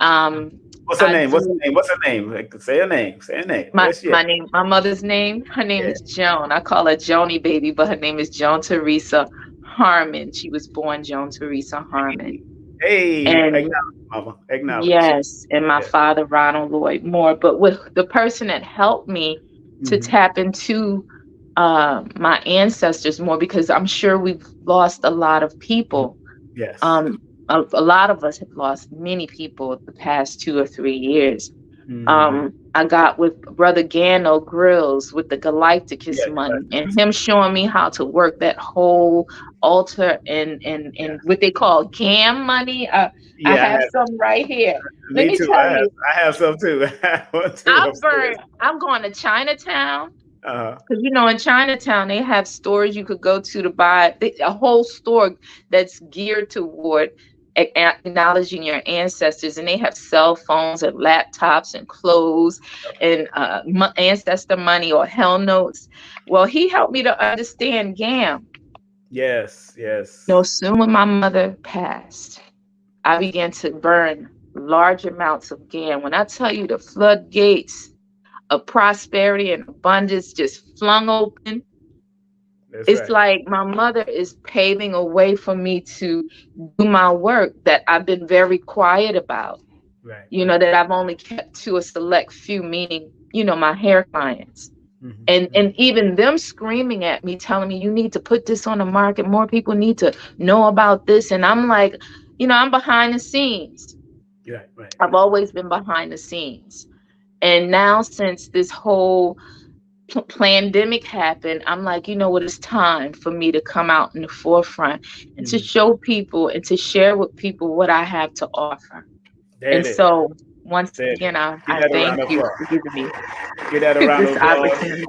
Um,
What's her
I
name? What's her
do
name? What's her name? Like, say her name. Say her name.
my
Where's she at?
name, my mother's name. Her name
Yeah.
is Joan. I call her Joni baby, but her name is Joan Teresa Harmon. She was born Joan Teresa Harmon.
Hey,
And
acknowledge, mama. Acknowledge.
yes, and my
Yeah.
father, Ronald Lloyd Moore. But with the person that helped me to
Mm-hmm.
tap into my ancestors more, because I'm sure we've lost a lot of people.
Yes.
Um, a lot of us have lost many people the past 2 or 3 years.
Mm-hmm.
I got with Brother Gano Grills with the Galacticus
Yeah.
money, and him showing me how to work that whole altar and what they call GAM money. I
Yeah. I
have
have.
some right here. Let
Me
me
too.
tell
I have.
you,
I have some too. I have one too
I
upstairs.
burn. I'm going to Chinatown.
Uh-huh.
Because in Chinatown, they have stores you could go to buy a whole store that's geared toward acknowledging your ancestors. And they have cell phones and laptops and clothes and ancestor money or hell notes. Well, he helped me to understand GAM.
Yes. Yes.
No, soon when my mother passed, I began to burn large amounts of GAM. When I tell you the floodgates of prosperity and abundance just flung open,
That's
it's
right.
like my mother is paving a way for me to do my work that I've been very quiet about,
Right. Right.
that I've only kept to a select few, meaning, my hair clients. And
Mm-hmm.
and even them screaming at me, telling me you need to put this on the market. More people need to know about this. And I'm like, I'm behind the scenes.
Right. Right.
I've
Right.
always been behind the scenes. And now since this whole pandemic happened, I'm like, you know what, it's time for me to come out in the forefront and to
Mm-hmm.
show people and to share with people what I have to offer.
There
And
it is.
so once
There it
again,
is. Give
I
that a
thank
round of
you
applause.
for giving me
Give that a round
this
of applause.
opportunity.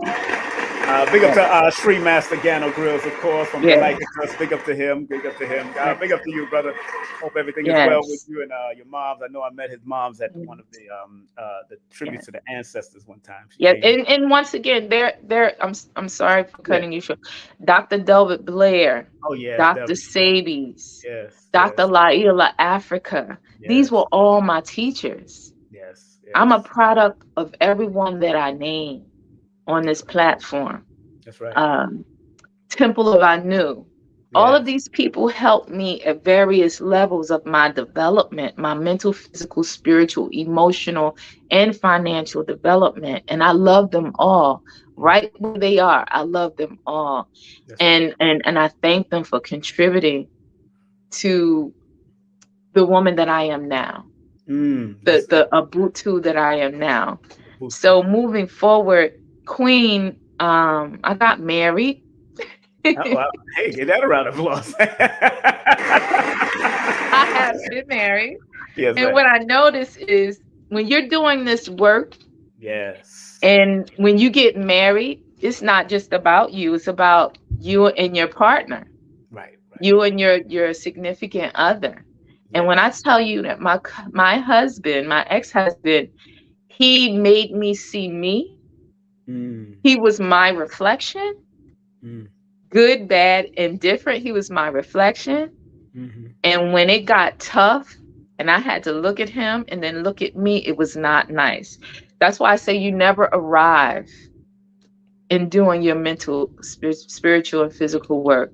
Big up
Yes,
to Sri Master Gano Grills, of course, from
yes,
Galacticus. Big up to him. Big up to him.
yes,
Big up to you, brother. Hope everything is well with
yes,
you and your moms. I know I met his moms at one of
yes,
the tributes
yes.
to the ancestors one time. She
Yes.
came in.
And once again, I'm sorry for
Yeah.
cutting you short. Dr. Delbert Blair,
Oh yes,
Dr.
Debbie.
Sabies,
Yes,
Dr.
yes,
Laila Africa. These
yes,
were all my teachers.
yes,
I'm a
yes.
product of everyone that I name on
That's
this
right.
platform.
That's right.
Um, Temple of Anu. All of
Yes.
these people helped me at various levels of my development, my mental, physical, spiritual, emotional, and financial development. And I love them all
Mm,
right where they are. I love them all.
that's right.
And I thank them for contributing to the woman that I am now,
That's
the Abutu that I am now.
Butu.
So moving forward, Queen, I got married.
Oh, wow. Hey, get that a round of applause.
I have been married.
Yes,
And
ma'am.
what I notice is when you're doing this work
Yes.
and when you get married, it's not just about you, it's about you and your partner,
Right, right.
you and your significant other. And when
Yes.
I tell you that my husband, my ex-husband, he made me see me.
Mm,
He was my reflection,
mm,
good, bad, and different. He was my reflection.
mm-hmm.
And when it got tough and I had to look at him and then look at me, it was not nice. That's why I say you never arrive in doing your mental, spiritual, and physical work.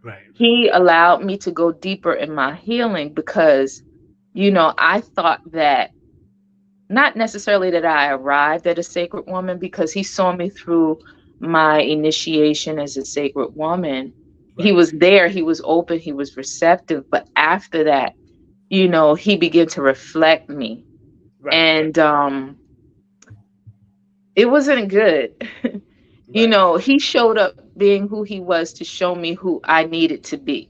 Right, right.
He allowed me to go deeper in my healing because, I thought that not necessarily that I arrived at a sacred woman, because he saw me through my initiation as a sacred woman. He
Right,
was there, he was open, he was receptive. But after that, he began to reflect me.
right, right,
And it wasn't good.
right.
He showed up being who he was to show me who I needed to be.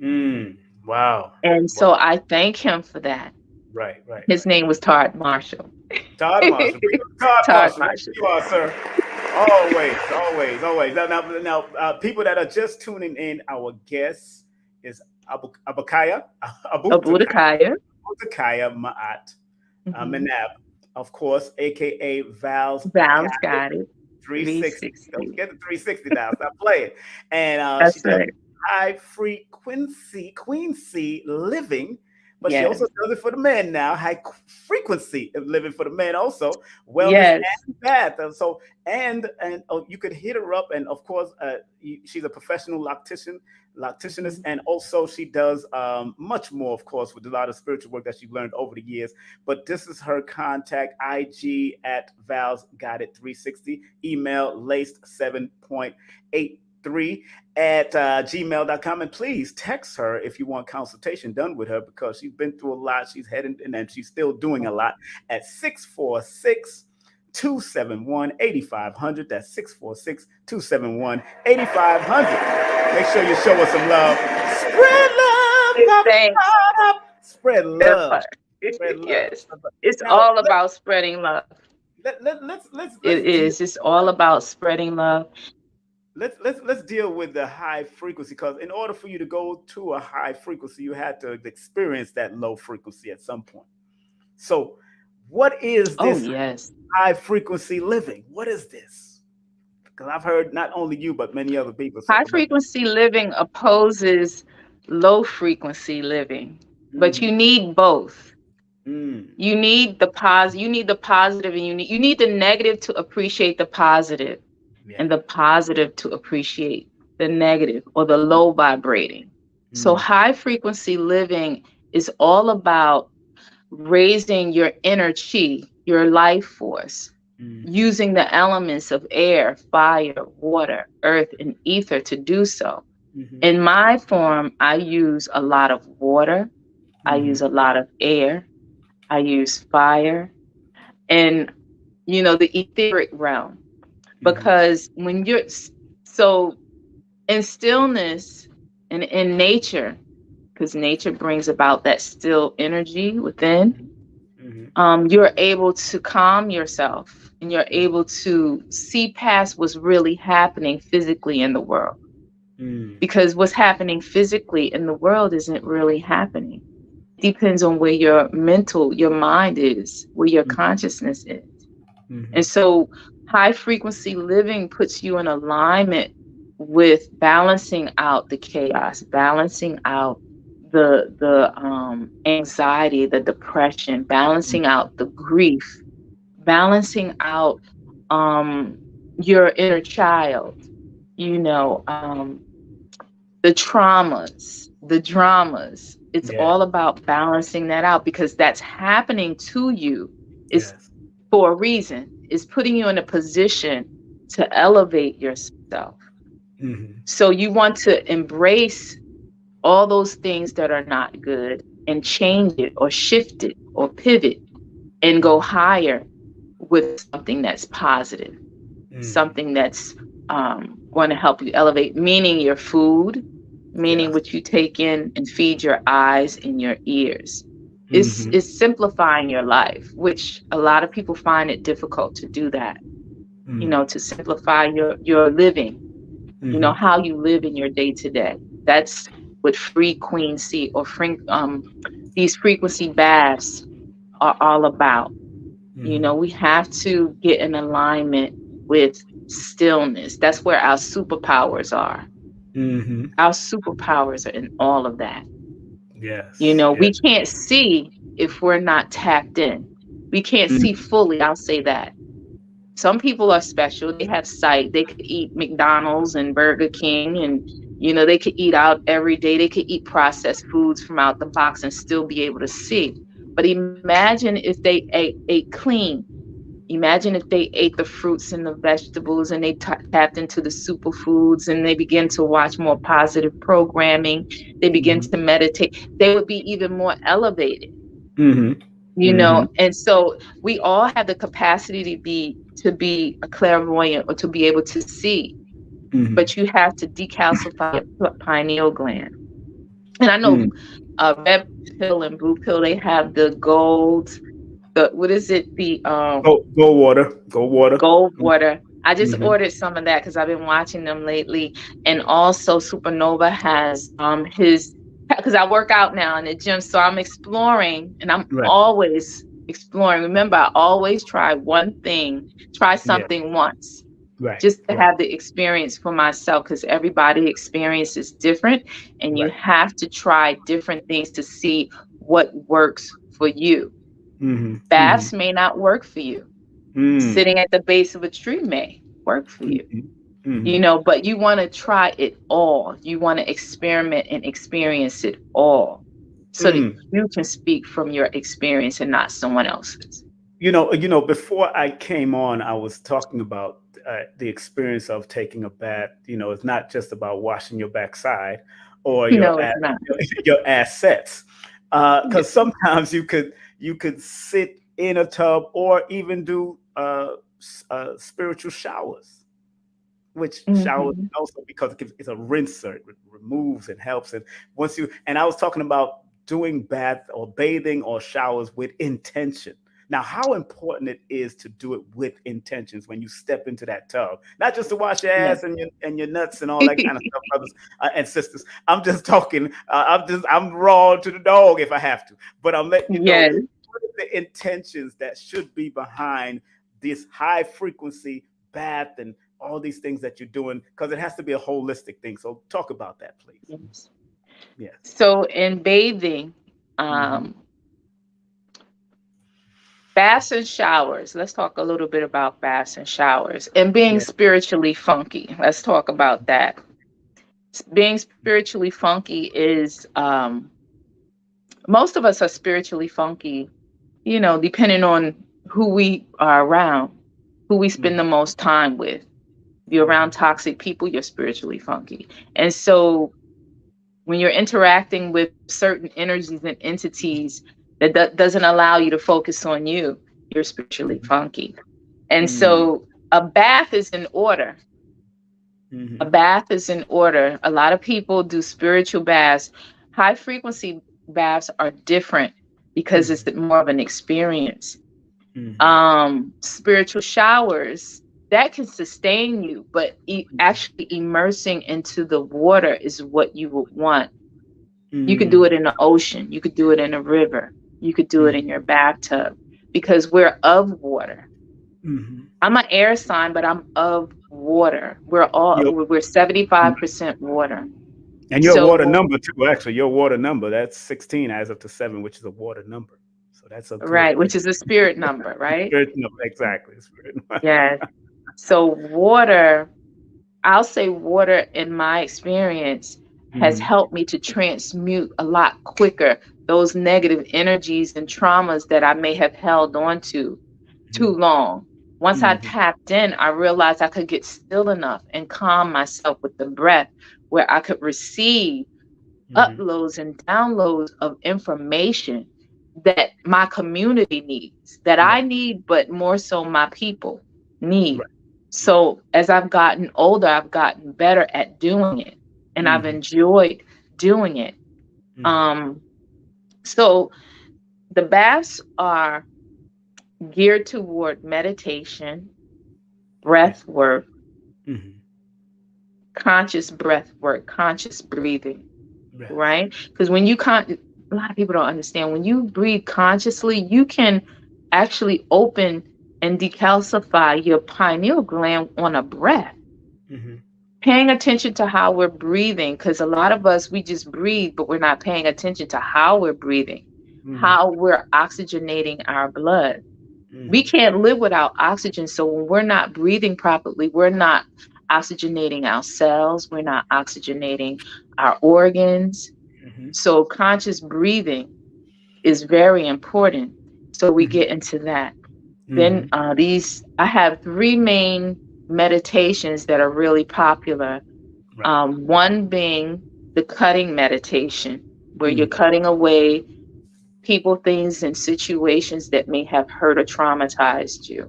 Mm, wow.
And
Wow.
so I thank him for that.
Right, right,
His
right.
name was Todd Marshall.
Todd Marshall. Big up Todd
Todd
Marshall. There
Marshall.
you are, sir. Always, always, always. Now, people that are just tuning in, our guest is Abukaya, Abutakaya,
Abutakaya.
Abutakaya Ma'at. I'm
Mm-hmm.
in Ab, of course, aka Val's
Val's got it.
360. Don't
360.
forget the 360 now. Stop playing. And she
That's
does
right.
high frequency, Queen C living, but she also
Yes.
does it for the men now. High frequency of living for the men also. Wellness
Yes.
and bath. So and you could hit her up. And of course, she's a professional lactationist,
Mhm.
and also she does much more, of course, with a lot of spiritual work that she's learned over the years. But this is her contact: IG at Val's Got It 360, email laced 7.83 at gmail.com. And please text her if you want consultation done with her, because she's been through a lot. She's heading and she's still doing a lot at 646 271 8500. That's 646 271 8500. Make sure you show us some love. Spread love. Pop,
Thanks.
pop. Spread
That
love.
part.
Spread love.
Yes. It's
Now,
all about spreading love.
let's
It
deal
is. It's all about spreading love.
let's deal with the high frequency, because in order for you to go to a high frequency, you had to experience that low frequency at some point. So, what is
Oh,
this
yes.
high frequency living? What is this? Because I've heard not only you but many other people
High
talk about.
frequency living opposes low frequency living, but you
Mm-hmm.
need both.
Mm.
You need the positive, and you need the negative to appreciate the positive,
Yeah.
and the positive to appreciate the negative or the low vibrating. So
Mm.
high frequency living is all about raising your inner chi, your life force,
Mm-hmm.
using the elements of air, fire, water, earth, and ether to do so.
Mm-hmm.
In my form, I use a lot of water, I
Mm-hmm.
use a lot of air, I use fire, and the etheric realm.
Mm-hmm.
Because so in stillness and in nature, because nature brings about that still energy within,
Mm-hmm.
you're able to calm yourself, and you're able to see past what's really happening physically in the world.
Mm.
Because what's happening physically in the world isn't really happening. It depends on where your mind is, where your consciousness is.
Mm-hmm.
And so high frequency living puts you in alignment with balancing out the chaos, balancing out the anxiety, the depression, balancing out the grief, balancing out um your inner child, you know, the traumas, the dramas. It's
Yeah.
all about balancing that out, because that's happening to you is
Yes.
for a reason. It's putting you in a position to elevate yourself.
Mm-hmm.
So you want to embrace all those things that are not good and change it or shift it or pivot and go higher with something that's positive,
Mm-hmm.
something that's going to help you elevate, meaning your food, meaning
Yes.
what you take in and feed your eyes and your ears. It's,
Mm-hmm.
it's simplifying your life, which a lot of people find it difficult to do that,
Mm.
to simplify your living,
Mm-hmm.
how you live in your day to day. That's what frequency or these frequency baths are all about.
Mm-hmm.
We have to get in alignment with stillness. That's where our superpowers are.
Mm-hmm.
Our superpowers are in all of that.
Yes.
We
Yes.
can't see if we're not tapped in. We can't see
Mm.
fully. I'll say that. Some people are special. They have sight. They could eat McDonald's and Burger King, and they could eat out every day. They could eat processed foods from out the box and still be able to see. But imagine if they ate clean. Imagine if they ate the fruits and the vegetables, and they tapped into the superfoods, and they begin to watch more positive programming. They begin
Mm-hmm.
to meditate. They would be even more elevated,
Mm-hmm. Mm-hmm.
And so we all have the capacity to be a clairvoyant or to be able to see,
Mm-hmm.
but you have to decalcify your pineal gland. And I know
Mm.
red pill and blue pill, they have the gold, the what is it, the
Go water. Go water.
gold water. I just
Mm-hmm.
ordered some of that because I've been watching them lately. And also Supernova has his, because I work out now in the gym, so I'm exploring, and I'm
Right.
always exploring. Remember, I always try
Yeah.
something once,
Right.
just to
Right.
have the experience for myself, because everybody experience is different, and you
Right.
have to try different things to see what works for you.
Mm-hmm. Mm-hmm.
Baths may not work for you.
Mm.
Sitting at the base of a tree may work for you.
Mm-hmm. Mm-hmm.
But you want to try it all. You want to experiment and experience it all, so that
Mm.
you can speak from your experience and not someone else's.
Before I came on, I was talking about the experience of taking a bath. It's not just about washing your backside or
No, it's not.
your assets,
Yeah.
because sometimes you could sit in a tub or even do spiritual showers, which showers
Hmm.
also, because it's a rinser. It removes and helps. And I was talking about doing bath or bathing or showers with intention. Now, how important it is to do it with intentions when you step into that tub, not just to wash your
Yeah.
ass and your nuts and all that kind of stuff, brothers and sisters. I'm just talking. I'm raw to the dog if I have to, but I'm letting you know
Yes.
what are the intentions that should be behind this high frequency bath and all these things that you're doing, because it has to be a holistic thing. So talk about that, please.
Yes.
Yes.
So in bathing,
Mm-hmm.
um, baths and showers. Let's talk a little bit about baths and showers and being
Yes.
spiritually funky. Let's talk about that. Being spiritually funky is, most of us are spiritually funky, depending on who we are around, who we spend
Mm-hmm.
the most time with. If you're
Mm-hmm.
around toxic people, you're spiritually funky. And so when you're interacting with certain energies and entities that doesn't allow you to focus on you, you're spiritually funky. And
Mm-hmm.
so a bath is in order. A
Mm-hmm.
bath is in order. A lot of people do spiritual baths. High frequency baths are different because it's
Mm-hmm.
more of an experience.
Mm-hmm.
Spiritual showers that can sustain you, but actually immersing into the water is what you would want. You could do it
Mm-hmm.
in the ocean, you could do it in a river, you could do it
Mm-hmm.
in your bathtub, because we're of water.
Mm-hmm.
I'm an air sign, but I'm of water.
Yep.
We're 75% water.
And your water
So
number too. Actually, your water number, that's 16 adds up to 7, which is a water number. So that's a
right,
good
which is a spirit number, right?
spirit number. Exactly. Spirit.
Yes. So water, I'll say water in my experience has
Mm-hmm.
helped me to transmute a lot quicker those negative energies and traumas that I may have held on to too long. Once I
Mm-hmm.
tapped in, I realized I could get still enough and calm myself with the breath, where I could receive
Mm-hmm.
uploads and downloads of information that my community needs, that I
Right.
need, but more so my people need.
Right. Right.
So as I've gotten older, I've gotten better at doing it, and I've
Mm-hmm.
enjoyed doing it.
Mm-hmm.
Um, so the baths are geared toward meditation,
Yes.
breath work,
Mm-hmm.
conscious breath work, conscious breathing,
Yes.
right? Because when you a lot of people don't understand, when you breathe consciously, you can actually open and decalcify your pineal gland on a breath.
Mm-hmm.
Paying attention to how we're breathing, because a lot of us, we just breathe, but we're not paying attention to how we're breathing,
Mm-hmm.
how we're oxygenating our blood. We
Mm-hmm.
can't live without oxygen. So when we're not breathing properly, we're not oxygenating our cells, we're not oxygenating our organs.
Mm-hmm.
So conscious breathing is very important. So we
Mm-hmm.
get into that. Then
Mm-hmm.
I have three main meditations that are really popular.
Right.
One being the cutting meditation, where you're
Mm-hmm.
cutting away people, things, and situations that may have hurt or traumatized you,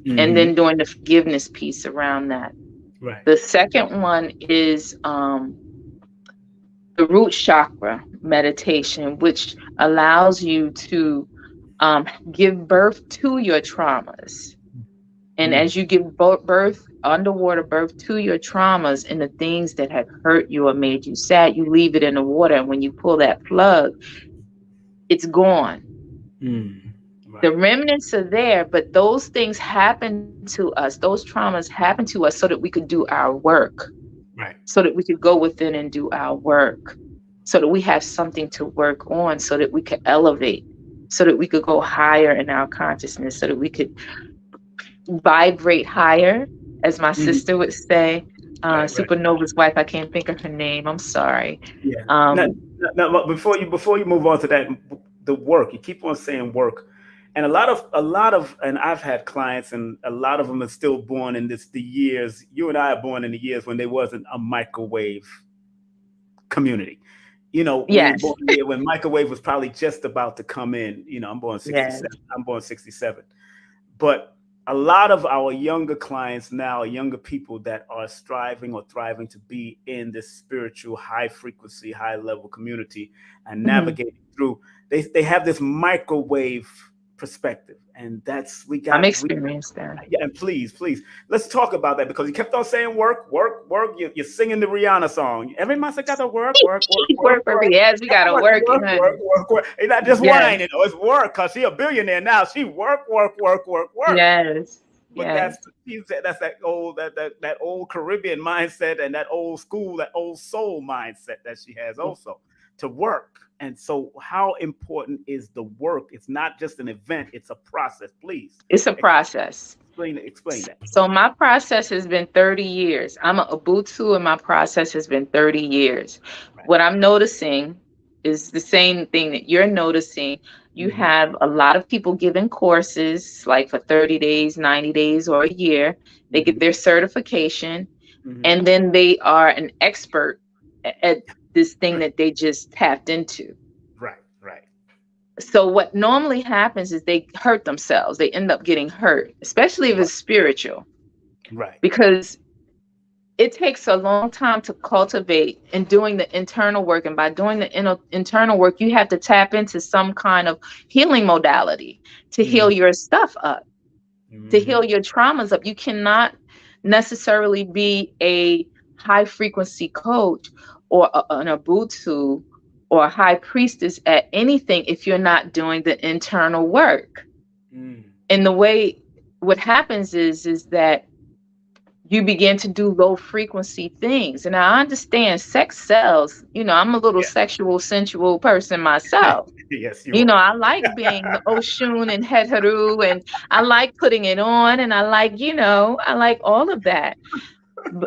and
Mm-hmm.
then doing the forgiveness piece around that.
Right.
The second one is the root chakra meditation, which allows you to give birth to your traumas. And
Mm-hmm.
as you give birth, underwater birth to your traumas and the things that have hurt you or made you sad, you leave it in the water. And when you pull that plug, it's gone.
Mm-hmm.
The
Right.
remnants are there, but those things happen to us. Those traumas happen to us so that we could do our work,
Right.
so that we could go within and do our work, so that we have something to work on, so that we could elevate, so that we could go higher in our consciousness, so that we could vibrate higher, as my
Mhm.
sister would say.
Right. Right.
Supernova's wife, I can't think of her name. I'm sorry.
Yeah. Now,
Um,
but before you move on to that, the work, you keep on saying work, and a lot of, and I've had clients, and a lot of them are still born in the years you and I are born in the years when there wasn't a microwave community. We were
yes,
born here when microwave was probably just about to come in. I'm born
yes.
'67. I'm born '67. But a lot of our younger clients now, younger people that are striving or thriving to be in this spiritual, high frequency, high level community and
Mhm.
navigating through, they have this microwave perspective. And that's,
I'm experienced that.
yeah, and please, let's talk about that, because you kept on saying work, work, work. You're singing the Rihanna song. Every month I got to work, work, work, work,
Work, work.
work.
Yes, we gotta work it,
Work, work,
honey.
work, work. It's not just
Yes,
whining, it's work, because she a billionaire now. She work, work, work, work, work.
yes,
But that's
yes.
that's that old Caribbean mindset, and that old school, that old soul mindset that she has also to work. And so, how important is the work? It's not just an event; it's a process. Please
It's a process.
explain that.
So my process has been 30 years. I'm a Ubuntu and my process has been 30 years.
Right.
What I'm noticing is the same thing that you're noticing. You
Mm-hmm.
have a lot of people giving courses like for 30 days, 90 days, or a year. They get
Mm-hmm.
their certification
Mm-hmm.
and then they are an expert at this thing that they just tapped into.
Right. Right.
So what normally happens is they hurt themselves. They end up getting hurt, especially if
Right.
it's spiritual,
Right.
because it takes a long time to cultivate and doing the internal work. And by doing the internal work, you have to tap into some kind of healing modality to heal
Mm-hmm.
your stuff up, to
Mm-hmm.
heal your traumas up. You cannot necessarily be a high frequency coach or an Ubuntu or a high priestess at anything if you're not doing the internal work.
Mm-hmm.
And the way what happens is that you begin to do low frequency things. And I understand sex sells. I'm a little
Yeah.
sexual, sensual person myself.
Yes, you are.
I like being the Oshun and Heteru, and I like putting it on, and I like all of that.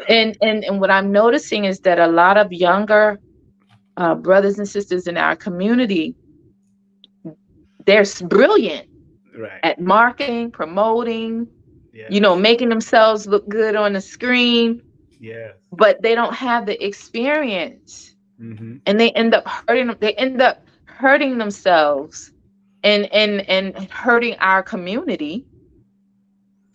And what I'm noticing is that a lot of younger brothers and sisters in our community, they're brilliant
Right.
at marketing, promoting,
Yes.
making themselves look good on the screen,
Yes.
but they don't have the experience,
Mm-hmm.
and they end up hurting themselves and hurting our community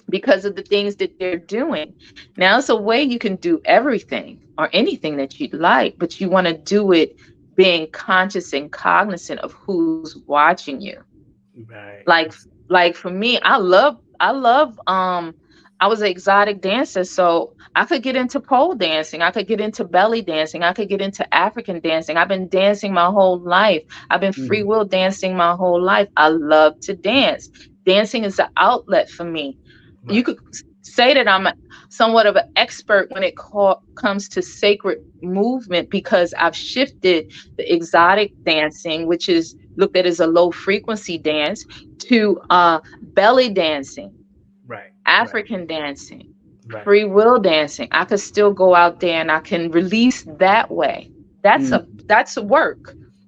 because of the things that they're doing. Now, it's a way you can do everything or anything that you'd like, but you want to do it being conscious and cognizant of who's watching you.
Right.
like like for me, I love I was an exotic dancer, so I could get into pole dancing, I could get into belly dancing, I could get into African dancing. I've been dancing my whole life. I've been free
Mm-hmm.
will dancing my whole life. I love to dance. Dancing is an outlet for me. You
Right.
could say that I'm somewhat of an expert when it comes to sacred movement, because I've shifted the exotic dancing, which is looked at as a low frequency dance, to belly dancing,
Right. Right.
African dancing,
Right.
free will dancing. I could still go out there and I can release that way. That's
Mm.
a work.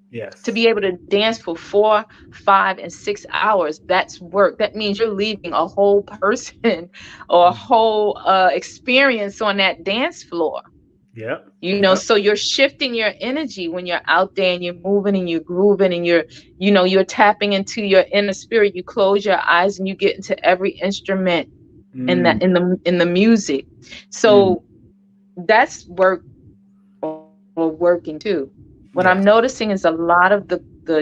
To
Yes.
be able to dance for 4, 5, and 6 hours, that's work. That means you're leaving a whole person or a
Mm.
whole experience on that dance floor.
Yep. Yep.
So you're shifting your energy when you're out there and you're moving and you're grooving and you're tapping into your inner spirit. You close your eyes and you get into every instrument in that
Mm.
in the music.
Mm.
So that's work or working too. What I'm
Yes.
noticing is a lot of the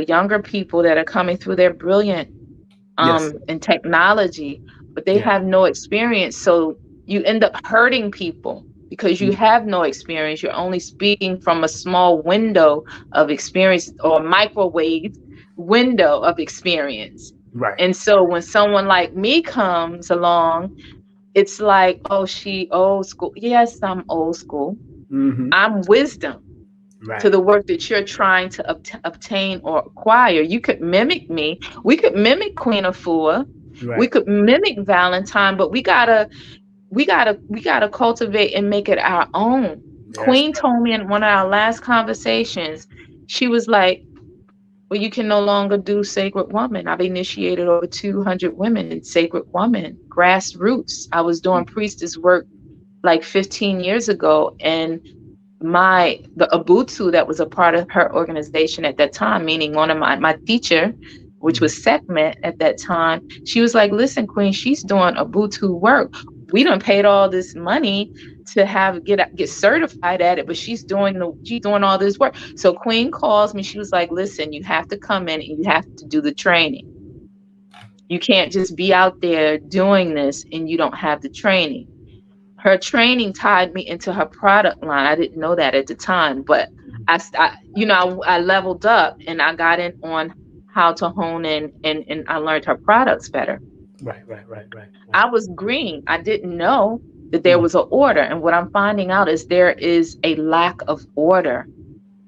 younger people that are coming through, they're brilliant
Yes.
in technology, but they
Yeah.
have no experience. So you end up hurting people because you
Mm.
have no experience. You're only speaking from a small window of experience or microwave window of experience.
Right.
And so when someone like me comes along, it's like, oh, she old school. Yes, I'm old school.
Mm-hmm.
I'm wisdom to
Right.
the work that you're trying to obtain or acquire. You could mimic me. We could mimic Queen Afua. We
Right.
could mimic Valentine, but we gotta cultivate and make it our own.
That's
Queen told me in one of our last conversations, she was like, well, you can no longer do Sacred Woman. I've initiated over 200 women in Sacred Woman, grassroots. I was doing
right.
priestess work like 15 years ago, and the Ubuntu that was a part of her organization at that time, meaning one of my teacher, which
Mm-hmm.
was Sekhmet at that time, she was like, listen, Queen, she's doing Ubuntu work. We done paid all this money to get certified at it, but she's doing all this work. So Queen calls me, she was like, listen, you have to come in and you have to do the training. You can't just be out there doing this and you don't have the training. Her training tied me into her product line. I didn't know that at the time, but I leveled up and I got in on how to hone in, and I learned her products better.
Right. Right. Right. Right.
I
Right.
was green. I didn't know that there
Mm.
was an order. And what I'm finding out is there is a lack of order,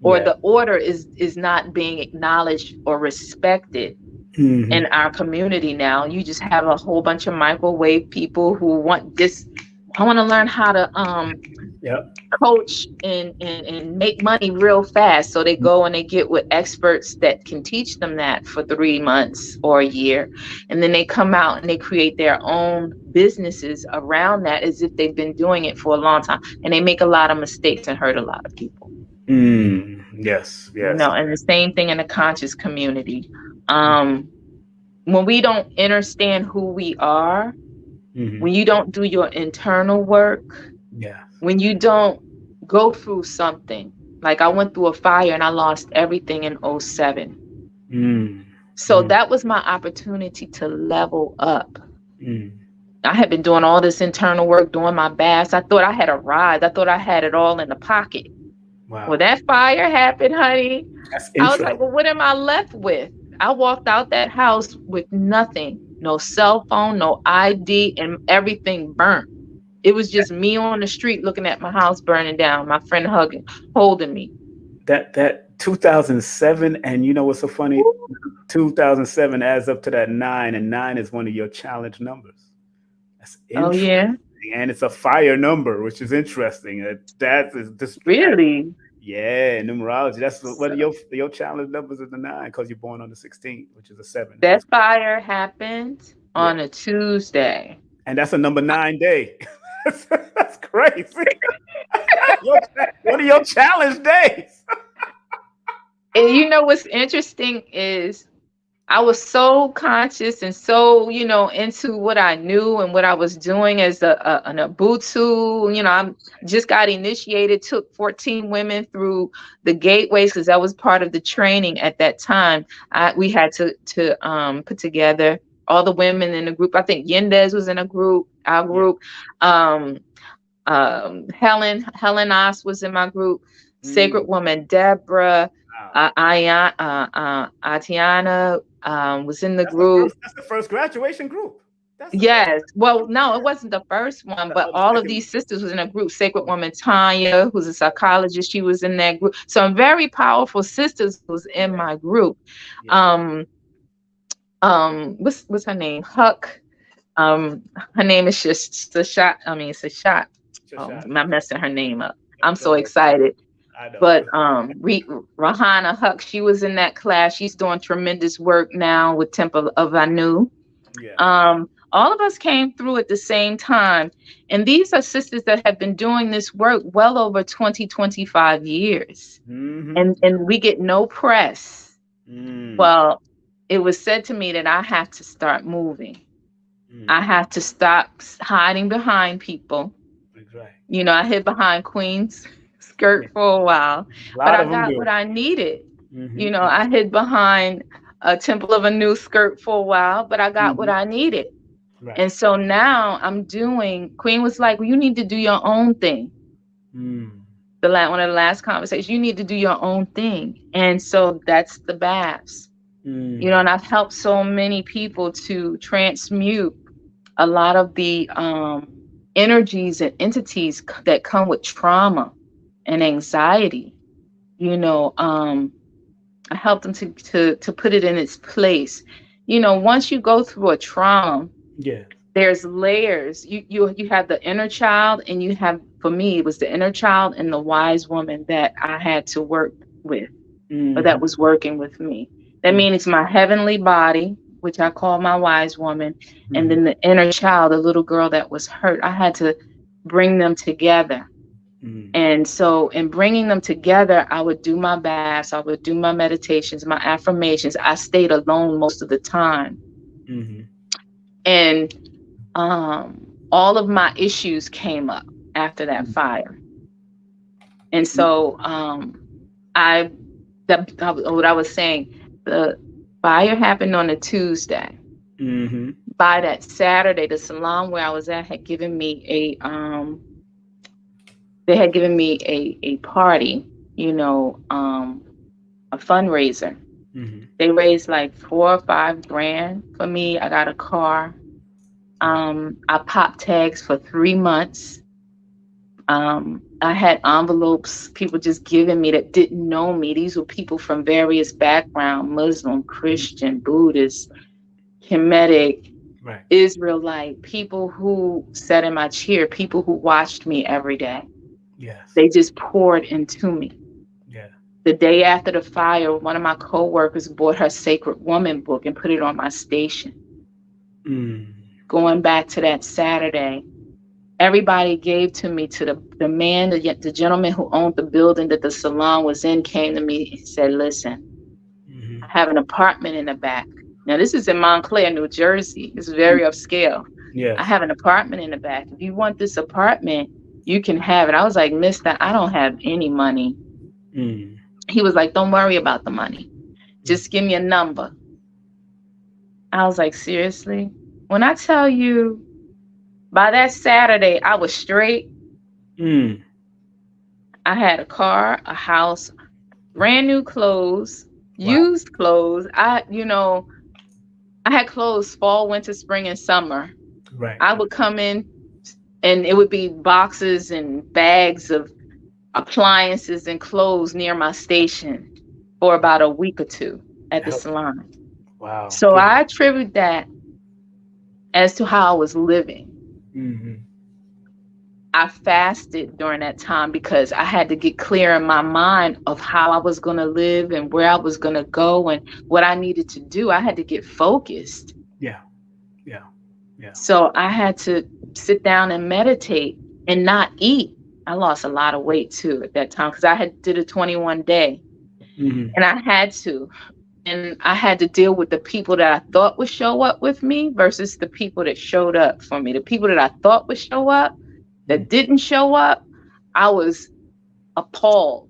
or
Yeah.
the order is not being acknowledged or respected
Mm-hmm.
in our community now. You just have a whole bunch of microwave people who want this. I want to learn how to
Yep.
coach and make money real fast. So they go and they get with experts that can teach them that for 3 months or a year. And then they come out and they create their own businesses around that as if they've been doing it for a long time. And they make a lot of mistakes and hurt a lot of people.
Mm. Yes. Yes.
And the same thing in the conscious community. Um, when we don't understand who we are,
Mm-hmm.
when you don't do your internal work,
Yeah.
when you don't go through something, like I went through a fire and I lost everything in '07.
Mm.
So
Mm.
that was my opportunity to level up.
Mm.
I had been doing all this internal work, doing my best. I thought I had arrived. I thought I had it all in the pocket. When
Wow.
that fire happened, honey,
That's
I was like,
interesting.
well, what am I left with? I walked out that house with nothing, no cell phone, no ID, and everything burnt. It was just me on the street looking at my house burning down, my friend holding me.
That 2007, and you know what's so funny?
Ooh.
2007 adds up to that nine, and nine is one of your challenge numbers. That's
Oh,
interesting,
yeah,
and it's a fire number, which is interesting. That is this.
really?
Yeah, numerology. That's one
So
of your challenge numbers is the nine because you're born on the 16th, which is a seven.
that fire happened
Yeah,
on a Tuesday.
and that's a number nine day. That's crazy. Your, one of your challenge days.
And you know what's interesting is I was so conscious and so, into what I knew and what I was doing as an Ubuntu. I just got initiated, took 14 women through the gateways because that was part of the training at that time. We had to put together all the women in the group. I think Yendez was in our
Yeah.
group. Um, Helen Oss was in my group. Sacred
Mm,
Woman Deborah,
wow.
Atiana was in the
That's the
group.
first. That's the first graduation group. That's the first.
Yes. Well, no, it wasn't the first one, but
Oh, the
all of
second one.
these sisters was in a group. Sacred
Oh,
Woman Tanya, who's a psychologist, she was in that group. Some very powerful sisters was in
yeah,
my group.
yeah.
Um, what's her name? Huck. Her name is Sashat. I mean, Sashat. Oh,
Shashad.
I'm messing her name up. I'm
Don't
so
worry.
excited.
I know.
But Rahana Huck, she was in that class. She's doing tremendous work now with Temple of Anu.
Yeah.
All of us came through at the same time. And these are sisters that have been doing this work well over 20-25 years.
Mm-hmm.
And we get no press.
Mm,
Well, it was said to me that I have to start moving. I
mm.
have to stop hiding behind people.
That's right.
I hid behind Queen's
Yeah.
skirt for a while,
A
but
lot
I
of them
got
do.
what I needed.
Mm-hmm.
I hid behind a Temple of a New skirt for a while, but I got what
Mm-hmm.
I needed.
Right.
And so now Queen was like, well, you need to do your own thing.
Mm.
One of the last conversations, you need to do your own thing. And so that's the baths. You know, and I've helped so many people to transmute a lot of the energies and entities that come with trauma and anxiety. You know, I help them to put it in its place. You know, once you go through a trauma,
Yeah.
there's layers. You have the inner child, and you have, for me, it was the inner child and the wise woman that I had to work with, or that was working with me. That means my heavenly body, which I call my wise woman, and then the inner child, the little girl that was hurt. I had to bring them together. And so in bringing them together, I would do my baths, I would do my meditations, my affirmations. I stayed alone most of the time. And all of my issues came up after that fire. And so what I was saying, the fire happened on a Tuesday. By that Saturday, the salon where I was at had given me a party, you know, a fundraiser. They raised like $4 or $5 grand for me. I got a car. I popped tags for 3 months. I had envelopes, people just giving me that didn't know me. These were people from various backgrounds: Muslim, Christian, Buddhist, Kemetic, Israelite, people who sat in my chair, people who watched me every day.
Yes.
They just poured into me.
Yeah.
The day after the fire, one of my co-workers bought her Sacred Woman book and put it on my station. Going back to that Saturday, everybody gave to me, to the man, the gentleman who owned the building that the salon was in, came to me and said, listen, I have an apartment in the back. Now, this is in Montclair, New Jersey. It's very upscale.
Yes.
I have an apartment in the back. If you want this apartment, you can have it. I was like, mister, I don't have any money. He was like, don't worry about the money. Just give me a number. I was like, seriously? When I tell you, by that Saturday, I was straight. I had a car, a house, brand new clothes, used clothes. I had clothes fall, winter, spring, and summer.
Right.
I would come in and it would be boxes and bags of appliances and clothes near my station for about a week or two at the salon.
Wow.
So I attribute that as to how I was living. I fasted during that time because I had to get clear in my mind of how I was going to live and where I was going to go and what I needed to do. I had to get focused.
Yeah.
So I had to sit down and meditate and not eat. I lost a lot of weight too at that time because I had did a 21 day and I had to. And I had to deal with the people that I thought would show up with me versus the people that showed up for me. The people that I thought would show up that didn't show up, I was appalled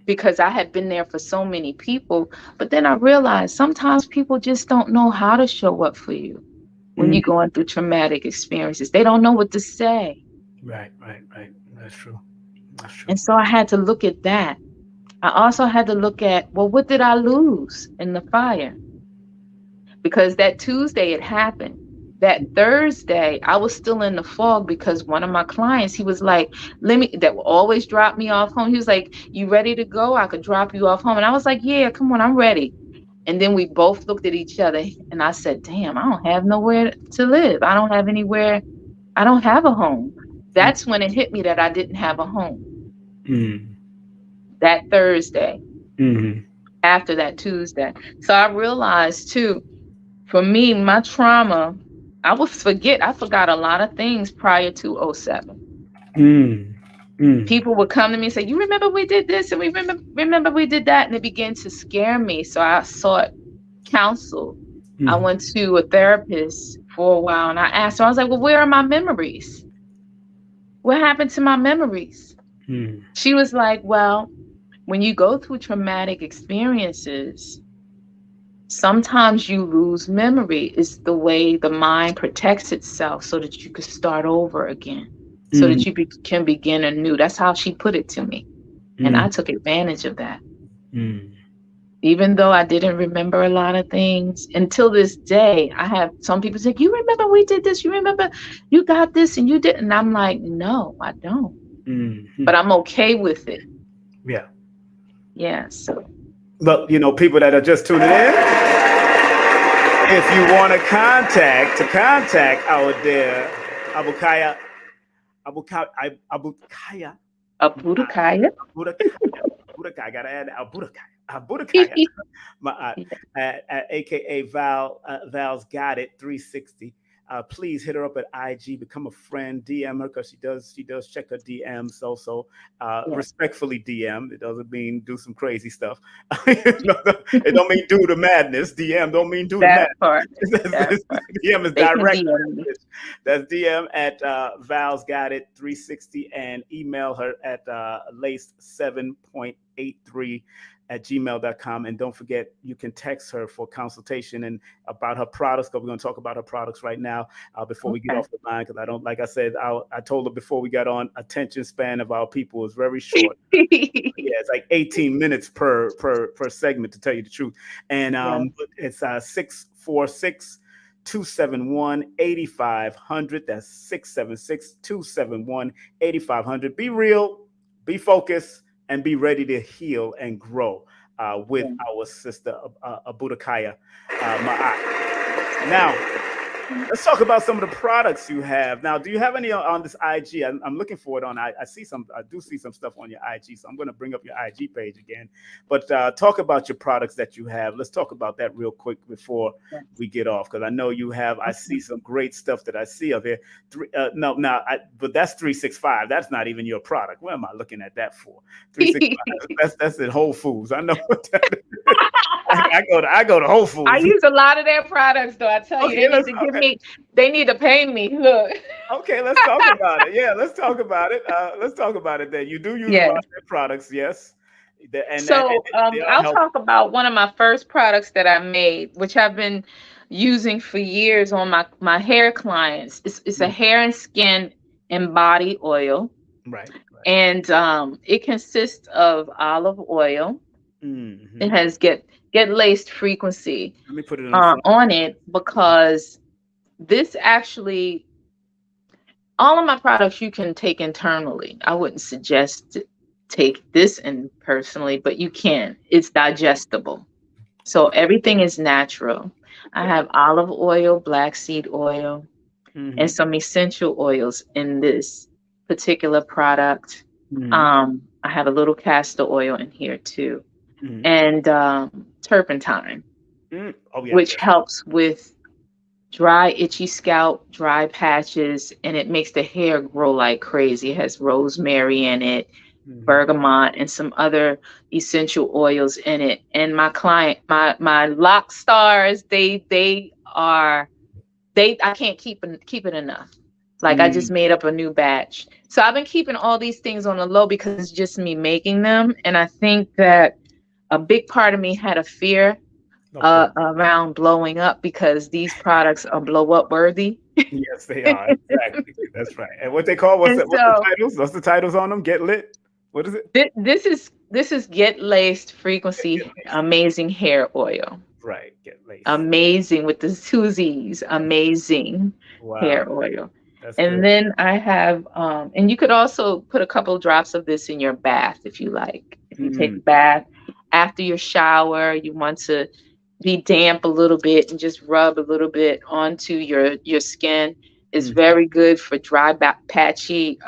because I had been there for so many people. But then I realized sometimes people just don't know how to show up for you when you're going through traumatic experiences. They don't know what to say.
Right. That's true.
And so I had to look at that. I also had to look at, well, what did I lose in the fire? Because that Tuesday it happened. That Thursday, I was still in the fog because one of my clients, he was like, that will always drop me off home. He was like, you ready to go? I could drop you off home. And I was like, yeah, come on, I'm ready. And then we both looked at each other and I said, damn, I don't have nowhere to live. I don't have anywhere. I don't have a home. That's when it hit me that I didn't have a home. That Thursday, after that Tuesday. So I realized too, for me, my trauma, I forgot a lot of things prior to 2007. People would come to me and say, you remember we did this and we remember we did that. And it began to scare me. So I sought counsel. I went to a therapist for a while and I asked her, I was like, well, where are my memories? What happened to my memories? She was like, well, when you go through traumatic experiences, sometimes you lose memory. It's the way the mind protects itself so that you could start over again, so that you can begin anew. That's how she put it to me. And I took advantage of that. Even though I didn't remember a lot of things until this day, I have some people say, "You remember we did this? You remember you got this and you didn't?" And I'm like, "No, I don't."
Hmm.
But I'm okay with it.
Yeah.
Yeah. So
Look, people that are just tuning in, if you want to contact our dear Abukaya, Abukaya,
Abudakaya.
Abudakaya, Abudakaya, I gotta add Abudakaya, my, aka Val's got it 360. Please hit her up at IG, become a friend, DM her because she does check her DMs also.
Yes,
Respectfully DM. It doesn't mean do some crazy stuff. It don't mean do the madness. DM don't mean do the
that
madness.
part. That part.
DM is
They can
direct
DM me.
message. That's DM at Val's got it 360 and email her at lace7.83 at gmail.com. And don't forget, you can text her for consultation and about her products, because we're going to talk about her products right now before we get
Okay.
off the line. Because I don't, like I said, I told her before we got on, attention span of our people is very short. Yeah, it's like 18 minutes per segment, to tell you the truth. And
Yes.
it's 646 271 8500. That's 676 271 8500. Be real, be focused, and be ready to heal and grow with
Yeah.
our sister Abutakaya Ma'at. Now, let's talk about some of the products you have. Now, do you have any on this IG? I'm looking for it on. I see some. I do see some stuff on your IG, so I'm going to bring up your IG page again. But talk about your products that you have. Let's talk about that real quick before
Yes.
we get off, because I know you have. I see
Okay.
some great stuff that I see up here. No, no, but that's 365. That's not even your product. What am I looking at that for? 365. That's at Whole Foods. I know what that is. I go to Whole
I
Foods.
use a lot of their products, though. I tell you,
Okay,
they need to give me. They need to pay me. Look.
okay, let's talk about it. Yeah, let's talk about it. Let's talk about it. Then you do use a lot
Yes.
of their products, yes, and
So
they are
I'll
helpful.
talk about one of my first products that I made, which I've been using for years on my hair clients. It's a
Mm,
hair and skin and body oil,
right, right.
and it consists of olive oil.
Hmm.
It has get laced frequency
Let me put it in the front.
on it because this actually all of my products you can take internally. I wouldn't suggest to take this in personally, but you can. It's digestible. So everything is natural. I
Okay.
have olive oil, black seed oil, and
Hmm.
some essential oils in this particular product.
Hmm.
I have a little castor oil in here too,
Hmm.
and turpentine,
Mm. Oh yeah,
which
yes.
helps with dry, itchy scalp, dry patches, and it makes the hair grow like crazy. It has rosemary in it,
Hmm.
bergamot, and some other essential oils in it. And my client, my lock stars, they are they I can't keep it enough. Like I just
Mm.
made up a new batch. So I've been keeping all these things on the low because it's just me making them. And I think that a big part of me had a fear
Of course.
around blowing up because these products are blow up worthy.
Yes, they are. Exactly. That's right. And what they call what's
And
that? What's the
so
titles? What's the titles on them? Get lit. What is it?
this is Get Laced
Get
Frequency
laced.
Amazing Hair Oil.
Right. Get laced.
Amazing with the two Z's. Amazing
Wow.
hair oil.
That's
And
good.
then I have and you could also put a couple drops of this in your bath if you like. If you take
Mm.
a bath after your shower, you want to be damp a little bit and just rub a little bit onto your skin. It's
Mm.
very good for dry, patchy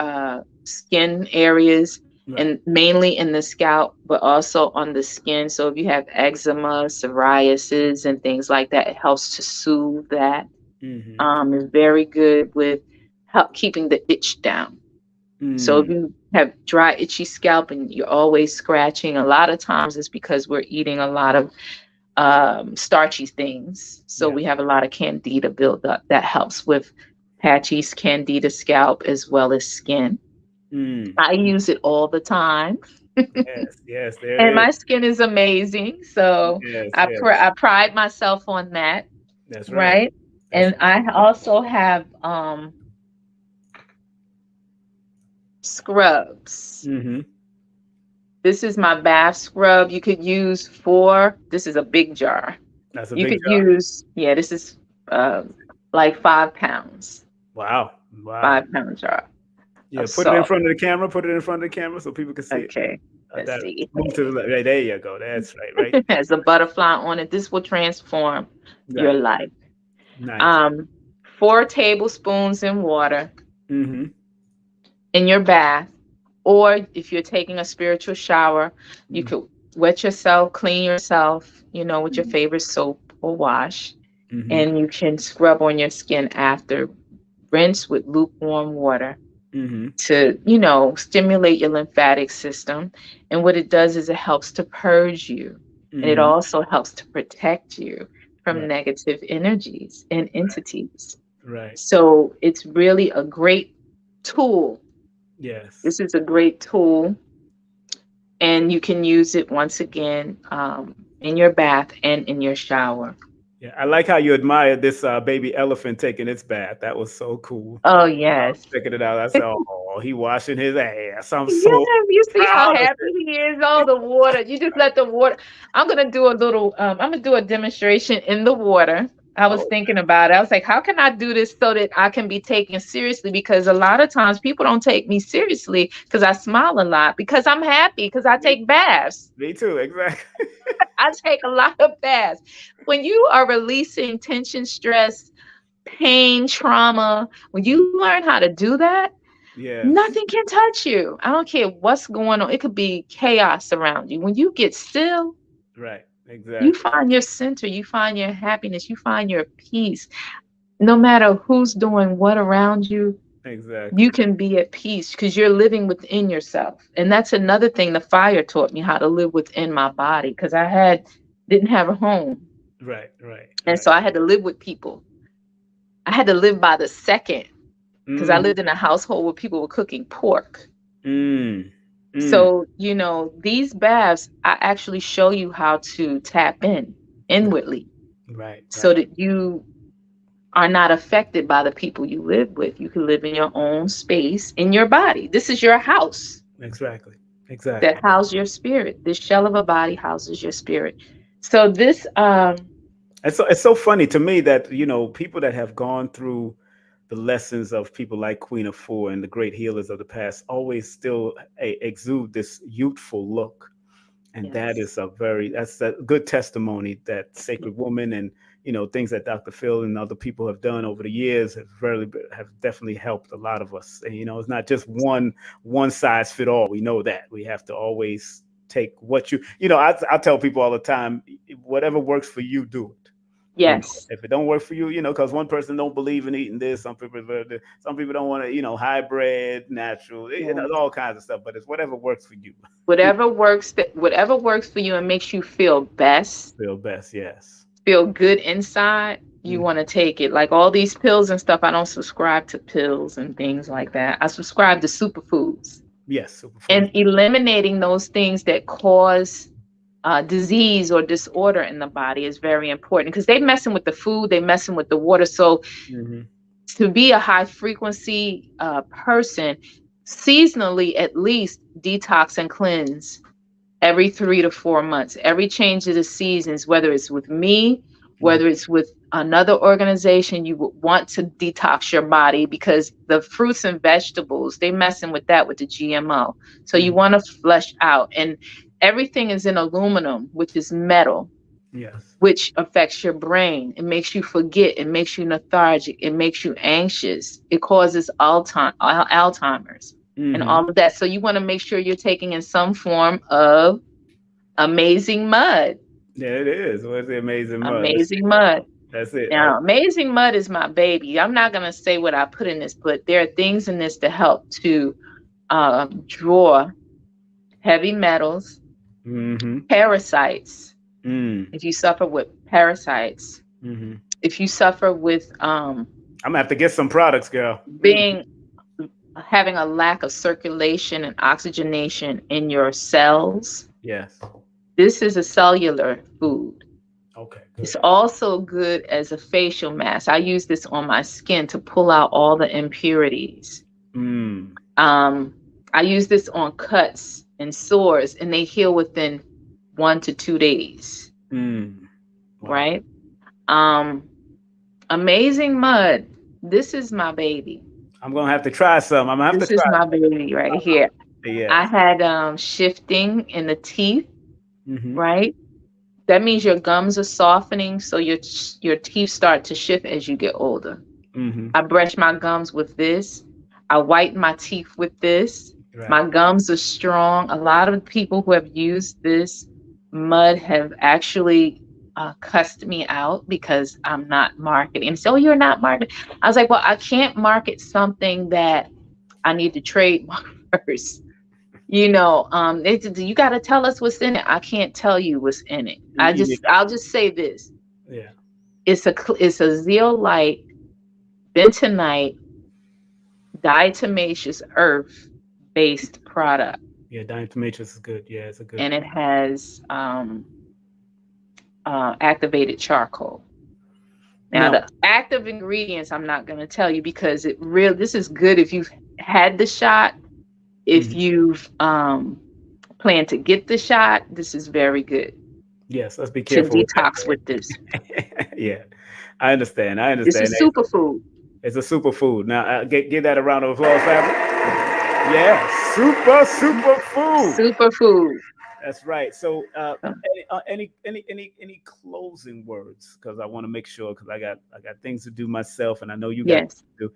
skin areas,
Right.
and mainly in the scalp, but also on the skin. So if you have eczema, psoriasis, and things like that, it helps to soothe that.
Hmm.
It's very good with help keeping the itch down. So if
Mm.
you have dry, itchy scalp and you're always scratching, a lot of times it's because we're eating a lot of starchy things. So
Yeah.
we have a lot of candida buildup that helps with patchy candida scalp as well as skin.
Mm.
I use it all the time,
Yes. Yes. There it
and
is.
my skin is amazing. So
Yes. Yes.
I pride myself on that,
That's right.
right?
That's
And
right.
I also have scrubs.
Hmm.
This is my bath scrub. You could use 4. This is a big jar.
That's a
You
big
could
jar.
use, yeah, this is uh, like 5 pounds,
Wow. Wow.
5 pound jar
Yeah,
of
put it in
salt.
front of the camera. Put it in front of the camera so people can see it.
Okay, let's
That
see.
move to the left. Right, there you go. That's right. Right.
It has a butterfly on it. This will transform your
Right.
life.
Nice.
Um, 4 tablespoons in water
Mm-hmm.
in your bath, or if you're taking a spiritual shower, you
Mm-hmm.
could wet yourself, clean yourself, with your favorite soap or wash,
Mm-hmm.
and you can scrub on your skin after. Rinse with lukewarm water
Mm-hmm.
to, stimulate your lymphatic system. And what it does is it helps to purge you. And it
Mm-hmm.
also helps to protect you from
Right.
negative energies and entities.
Right.
So it's really a great tool.
Yes.
This is a great tool, and you can use it once again in your bath and in your shower.
Yeah, I like how you admired this baby elephant taking its bath. That was so cool.
Oh,
I was
yes.
checking it out. I said, "Oh, he washing his ass." I'm so
Yes, you see how
proud of
happy he is. Oh, the water. You just let the water. I'm gonna do a little. I'm gonna do a demonstration in the water. I was
Oh,
thinking about it. I was like, how can I do this so that I can be taken seriously? Because a lot of times people don't take me seriously because I smile a lot, because I'm happy, because I
me,
take baths.
me too. Exactly.
I take a lot of baths. When you are releasing tension, stress, pain, trauma, when you learn how to do that,
Yes.
nothing can touch you. I don't care what's going on. It could be chaos around you. When you get still,
Right.
you
Exactly.
find your center, you find your happiness, you find your peace. No matter who's doing what around you, you
Exactly.
can be at peace because you're living within yourself. And that's another thing the fire taught me, how to live within my body, because didn't have a home.
Right. Right.
And
Right.
so I had to live with people. I had to live by the second because I
Mm.
lived in a household where people were cooking pork.
Mm. Mm.
So, these baths, I actually show you how to tap in inwardly
Right.
so
Right.
that you are not affected by the people you live with. You can live in your own space in your body. This is your house
Exactly.
that
Exactly.
houses your spirit. This shell of a body houses your spirit. So this
It's so funny to me that people that have gone through the lessons of people like Queen of Four and the great healers of the past always still exude this youthful look, and
yes.
that's a good testimony that Sacred Woman and things that Dr. Phil and other people have done over the years have definitely helped a lot of us. And it's not just one size fit all. We know that we have to always take what I tell people all the time, whatever works for you, do it.
Yes.
If it don't work for you, because one person don't believe in eating this, some people don't want to, hybrid, natural,
Yes.
all kinds of stuff. But it's whatever works for you.
Whatever works for you and makes you feel best,
Feel best, yes.
feel good inside, you
Mm,
want to take it. Like all these pills and stuff, I don't subscribe to pills and things like that. I subscribe to superfoods.
yes, superfood.
And eliminating those things that cause disease or disorder in the body is very important because they messing with the food, they messing with the water. So
Hmm.
to be a high frequency person, seasonally at least detox and cleanse every 3 to 4 months, every change of the seasons, whether it's with me,
Hmm.
whether it's with another organization, you would want to detox your body because the fruits and vegetables, they messing with that with the GMO. So you
Hmm.
want to flush out. And everything is in aluminum, which is metal,
Yes.
which affects your brain. It makes you forget. It makes you lethargic. It makes you anxious. It causes Alzheimer's and
Hmm.
all of that. So you want to make sure you're taking in some form of amazing mud.
Yeah, it is. What's the amazing mud? Let's see.
Amazing mud.
That's it.
Now, amazing mud is my baby. I'm not going to say what I put in this, but there are things in this to help to draw heavy metals,
Mm-hmm.
parasites.
Mm.
If you suffer with parasites,
Mm-hmm.
if you suffer with
I'm gonna have to get some products, girl.
being having a lack of circulation and oxygenation in your cells,
Yes.
this is a cellular food.
Okay.
It's
Good.
also good as a facial mask. I use this on my skin to pull out all the impurities.
Mm.
Um, I use this on cuts and sores, and they heal within 1 to 2 days.
Mm. Wow.
Right? Amazing mud. This is my baby.
I'm gonna have to try some. I'm gonna have to
This is
try
my baby right here.
some. Yes.
I had shifting in the teeth,
Mm-hmm.
right? That means your gums are softening, so your teeth start to shift as you get older.
Mm-hmm.
I brush my gums with this. I whiten my teeth with this.
Right.
My gums are strong. A lot of people who have used this mud have actually cussed me out because I'm not marketing. So you're not marketing. I was like, well, I can't market something that I need to trademark first. You got to tell us what's in it. I can't tell you what's in it.
Yeah.
I'll just say this.
Yeah.
It's a zeolite bentonite diatomaceous earth based product,
Yeah. Diatomaceous is good. Yeah, it's a good.
and it has activated charcoal. Now,
Now.
the active ingredients I'm not going to tell you because this is good if you've had the shot. If
Mhm.
you've planned to get the shot, this is very good
Yes. Let's be
to
careful with
detox with this.
that. Yeah. I understand. I
This
understand.
is superfood.
It's a superfood. Now, give that a round of applause, family. Yeah. Super food.
Superfood.
That's right. So, any closing words? Because I want to make sure, because I got things to do myself, and I know you got things
Yes.
to do.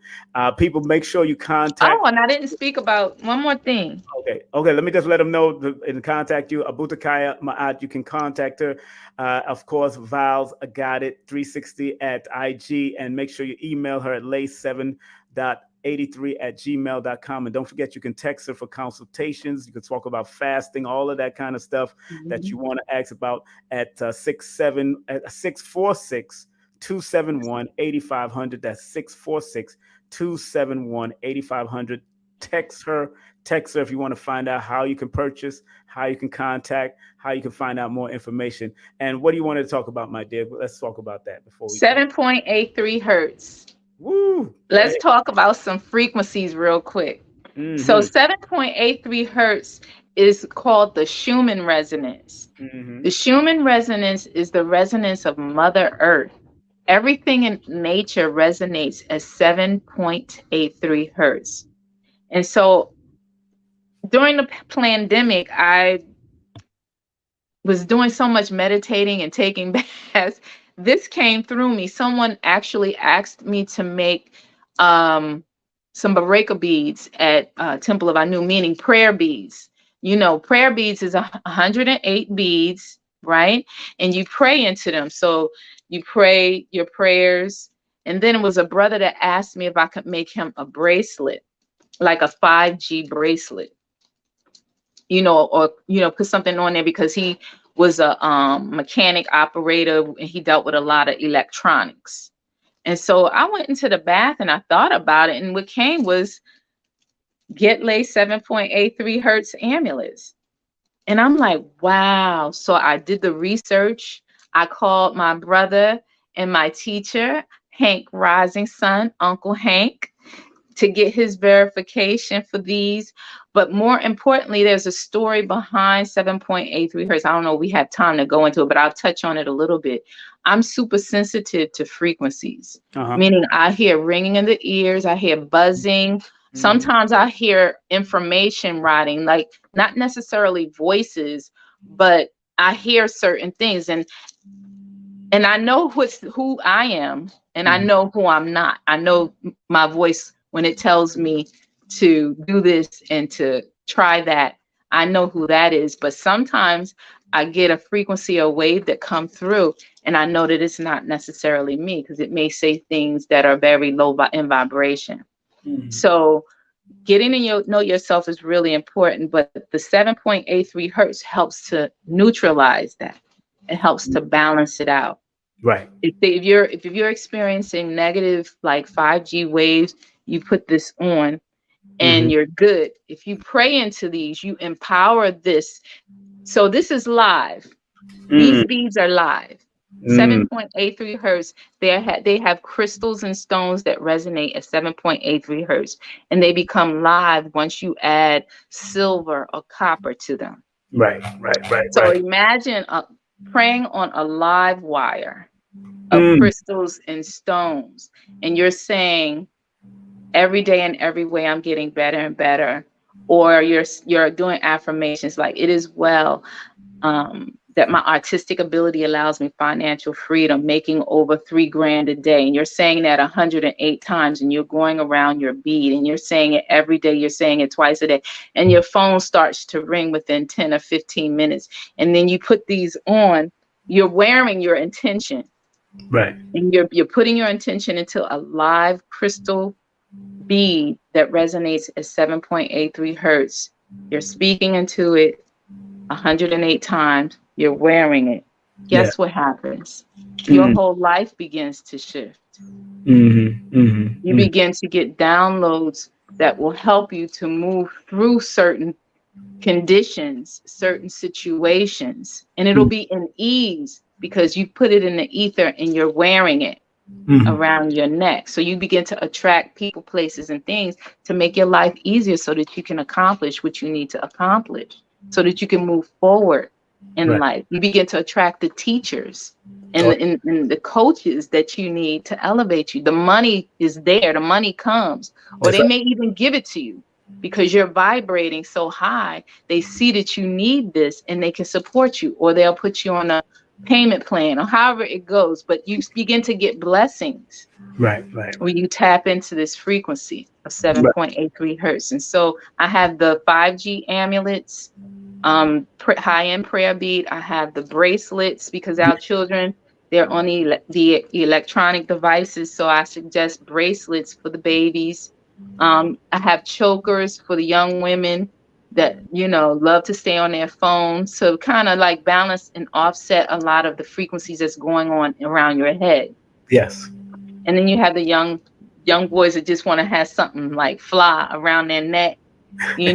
People, make sure you contact.
Oh, and I didn't speak about one more thing.
Okay, okay. Let me just let them know and contact you. Abt Akhiya Ma'at. You can contact her. Of course, Val's got it 360 at IG, and make sure you email her at lay7.83@gmail.com. And don't forget, you can text her for consultations. You can talk about fasting, all of that kind of stuff that
Mhm.
you want to ask about at 646 271 8500. That's 646 271 8500. Text her. Text her if you want to find out how you can purchase, how you can contact, how you can find out more information. And what do you want to talk about, my dear? Let's talk about that before we close.
7.83 hertz.
Woo!
Let's talk about some frequencies real quick. So
Mm-hmm.
7.83 hertz is called the Schumann resonance.
Mm-hmm.
The Schumann resonance is the resonance of Mother Earth. Everything in nature resonates at 7.83 hertz. And so during the pandemic, I was doing so much meditating and taking baths. This came through me. Someone actually asked me to make some baraka beads at Temple of Anu, meaning prayer beads. Prayer beads is 108 beads, right? And you pray into them. So you pray your prayers. And then it was a brother that asked me if I could make him a bracelet, like a 5G bracelet, or put something on there because he was a mechanic operator and he dealt with a lot of electronics. And so I went into the bath and I thought about it, and what came was get lay 7.83 hertz amulets. And I'm like, wow. So I did the research. I called my brother and my teacher, Hank Rising Sun, Uncle Hank, to get his verification for these. But more importantly, there's a story behind 7.83 hertz. I don't know if we have time to go into it, but I'll touch on it a little bit. I'm super sensitive to frequencies,
Uh-huh.
meaning I hear ringing in the ears, I hear buzzing.
Mm-hmm.
Sometimes I hear information writing, like not necessarily voices, but I hear certain things. And I know who I am, and I
Mm-hmm.
know who I'm not. I know my voice when it tells me to do this and to try that. I know who that is. But sometimes I get a frequency or wave that come through, and I know that it's not necessarily me because it may say things that are very low in vibration.
Mm-hmm.
So getting to know yourself is really important. But the 7.83 hertz helps to neutralize that. It helps to balance it out.
Right.
If you're experiencing negative like 5G waves, you put this on
Mm-hmm.
and you're good. If you pray into these, you empower this. So this is live. These
Mm-hmm.
beads are live.
Mm.
7.83 hertz. They have crystals and stones that resonate at 7.83 hertz, and they become live once you add silver or copper to them.
Right, right, right,
So
right.
imagine praying on a live wire of
Mm.
crystals and stones, and you're saying, every day and every way I'm getting better and better. Or you're doing affirmations like, it is well, that my artistic ability allows me financial freedom, making over 3 grand a day. And you're saying that 108 times, and you're going around your bead, and you're saying it every day. You're saying it twice a day, and your phone starts to ring within 10 or 15 minutes. And then you put these on, you're wearing your intention,
Right.
and you're putting your intention into a live crystal bead that resonates at 7.83 hertz. You're speaking into it 108 times. You're wearing it.
Yeah.
Guess what happens? Your
Mm.
whole life begins to shift.
Mm-hmm.
You
Mm-hmm.
begin to get downloads that will help you to move through certain conditions, certain situations, and it'll
Mm.
be in ease because you put it in the ether and you're wearing it
Mm.
around your neck. So you begin to attract people, places, and things to make your life easier so that you can accomplish what you need to accomplish, so that you can move forward in
Right.
life. You begin to attract the teachers
Oh,
and the coaches that you need to elevate you. The money is there, the money comes, or
that's
they
right.
may even give it to you because you're vibrating so high. They see that you need this and they can support you, or they'll put you on a payment plan, or however it goes, but you begin to get blessings
Right, right,
when you tap into this frequency of
right.
7.83 hertz. And so I have the 5G amulets, high-end prayer bead. I have the bracelets because our children, they're on the electronic devices, so I suggest bracelets for the babies. I have chokers for the young women that love to stay on their phone, so kind of like balance and offset a lot of the frequencies that's going on around your head.
Yes.
And then you have the young boys that just want to have something like fly around their neck, their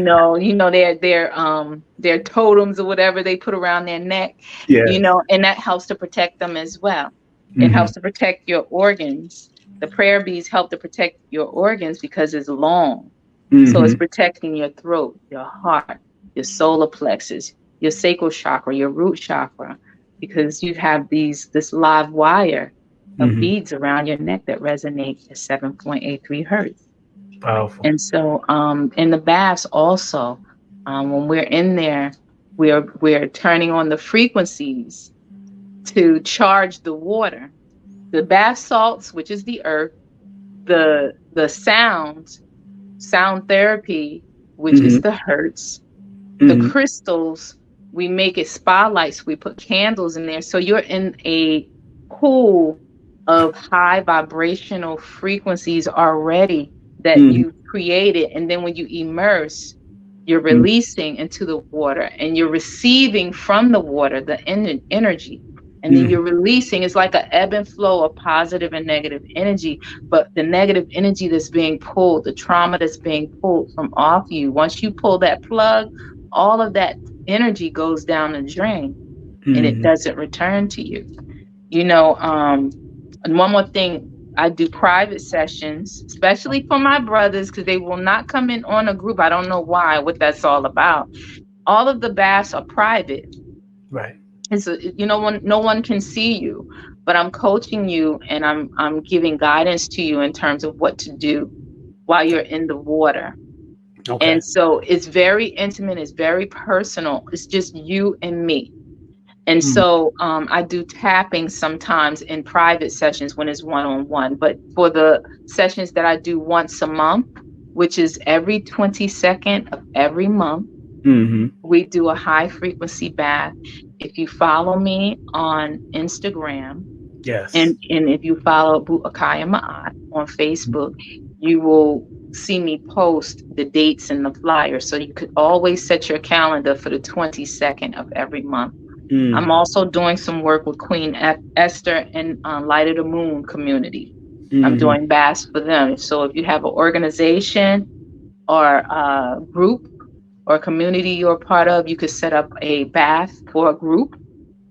totems or whatever they put around their neck,
Yes.
and that helps to protect them as well. It
Mm-hmm.
helps to protect your organs. The prayer beads help to protect your organs because it's long. So it's
Mm-hmm.
protecting your throat, your heart, your solar plexus, your sacral chakra, your root chakra, because you have this live wire of
Mm-hmm.
beads around your neck that resonate at 7.83 hertz.
Powerful.
And so in the baths also, when we're in there, we're turning on the frequencies to charge the water. The bath salts, which is the earth, the sound therapy, which
Mm-hmm.
is the hertz, the
Mm-hmm.
crystals, we make it spotlights. We put candles in there. So you're in a pool of high vibrational frequencies already that
Mm-hmm.
you've created. And then when you immerse, you're releasing into the water and you're receiving from the water the energy. And then
Mm-hmm.
you're releasing. It's like an ebb and flow of positive and negative energy. But the negative energy that's being pulled, the trauma that's being pulled from off you, once you pull that plug, all of that energy goes down the drain and it
Mm-hmm.
doesn't return to you. And one more thing, I do private sessions, especially for my brothers, because they will not come in on a group. I don't know why, what that's all about. All of the baths are private.
Right.
And so, no one can see you, but I'm coaching you and I'm giving guidance to you in terms of what to do while you're in the water.
Okay.
And so it's very intimate, it's very personal. It's just you and me. And
Mm-hmm.
so I do tapping sometimes in private sessions when it's one-on-one. But for the sessions that I do once a month, which is every 22nd of every month,
Mm-hmm.
we do a high frequency bath. If you follow me on Instagram,
Yes.
and if you follow Abt Akhiya Ma'at on Facebook, you will see me post the dates and the flyers. So you could always set your calendar for the 22nd of every month. I'm
Mm-hmm.
also doing some work with Queen Esther and Light of the Moon community. I'm
Mm-hmm.
doing baths for them. So if you have an organization or a group or community you're a part of, you could set up a bath for a group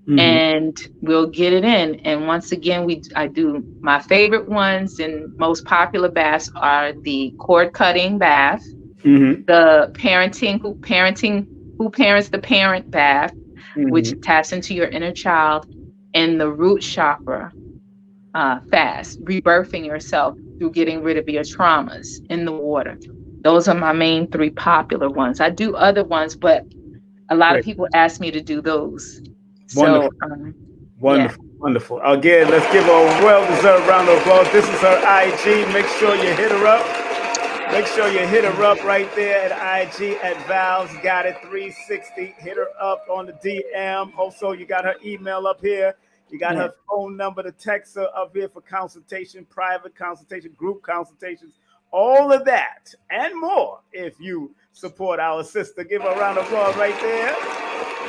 Mm-hmm.
and we'll get it in. And once again, I do my favorite ones and most popular baths are the cord cutting bath,
Mm-hmm.
the who parents the parent bath, which
Mm-hmm.
taps into your inner child, and the root chakra fast, rebirthing yourself through getting rid of your traumas in the water. Those are my main three popular ones. I do other ones, but a lot of
Great.
people ask me to do those. So,
Wonderful.
yeah.
Wonderful. Wonderful. Again, let's give her a well-deserved round of applause. This is her IG. Make sure you hit her up. Make sure you hit her up right there at IG at Val's Got It 360. Hit her up on the DM. Also, you got her email up here. You got
Yeah.
her phone number to text her up here for consultation, private consultation, group consultations, all of that and more. If you support our sister, give her a round of applause right there.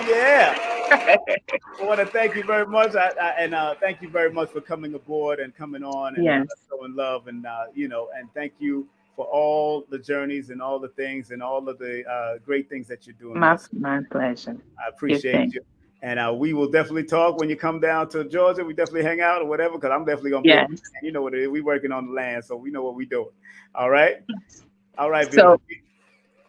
Yeah. I want to thank you very much, and thank you very much for coming aboard and coming on and
Yes.
showing love, and and thank you for all the journeys and all the things and all of the great things that you're doing,
My
Miss.
my pleasure.
I
Good
appreciate
thing.
you, and we will definitely talk when you come down to Georgia. We definitely hang out or whatever, because I'm definitely gonna be over.
Yes.
You know what it is? We working on the land, so we know what we doing. All right, all right,
So,
beautiful.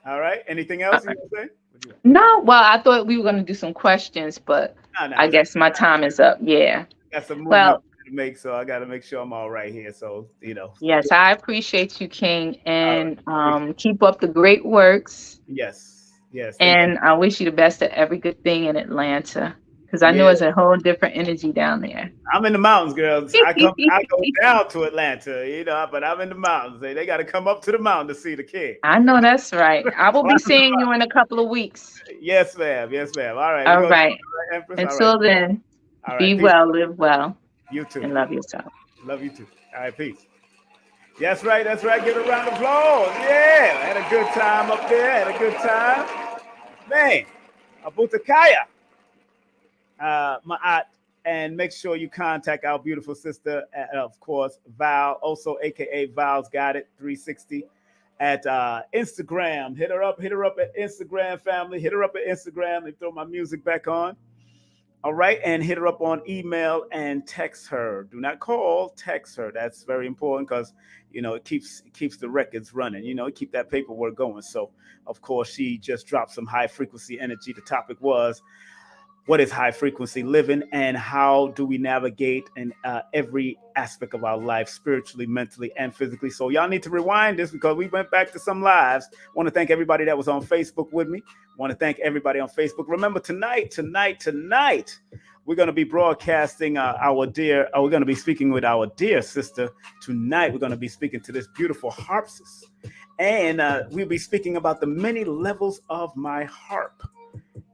All right. Anything else you want to say? What you want?
no, well, I thought we were going to do some questions, but
No, no,
I guess my time is up. Yeah.
got some movement
Well,
to make, so I got to make sure I'm all right here. So
yes, I appreciate you, King,
all
and
right.
keep up the great works.
Yes, yes, thank you.
And I wish you the best of every good thing in Atlanta, because I know
Yeah,
it's a whole different energy down there.
I'm in the mountains, girls. I go down to Atlanta, but I'm in the mountains. They got to come up to the mountain to see the king.
I know that's right. I will be seeing you in a couple of weeks.
Yes, ma'am. Yes, ma'am. All right, we
All
go,
right.
Empress. All right,
Until then,
all
be
right. Peace.
well, live well,
You too.
and love yourself.
Love you too. All right, peace. That's right. That's right. Give it a round of applause. Yeah, had a good time up there. Had a good time, man. Abt Akhiya Ma'at, and make sure you contact our beautiful sister, of course, Val, also AKA Val's Got It 360 at Instagram. Hit her up at Instagram, family. Hit her up at Instagram. Let me throw my music back on. All right, and hit her up on email and text her. Do not call, text her. That's very important because it keeps the records running. Keep that paperwork going. So, of course, she just dropped some high frequency energy. The topic was, what is high frequency living, and how do we navigate in every aspect of our life, spiritually, mentally, and physically. So y'all need to rewind this because we went back to some lives. I want to thank everybody that was on Facebook with me. I want to thank everybody on Facebook. Remember, tonight, we're going to be broadcasting we're going to be speaking with our dear sister. Tonight, we're going to be speaking to this beautiful harpist. And we'll be speaking about the many levels of my harp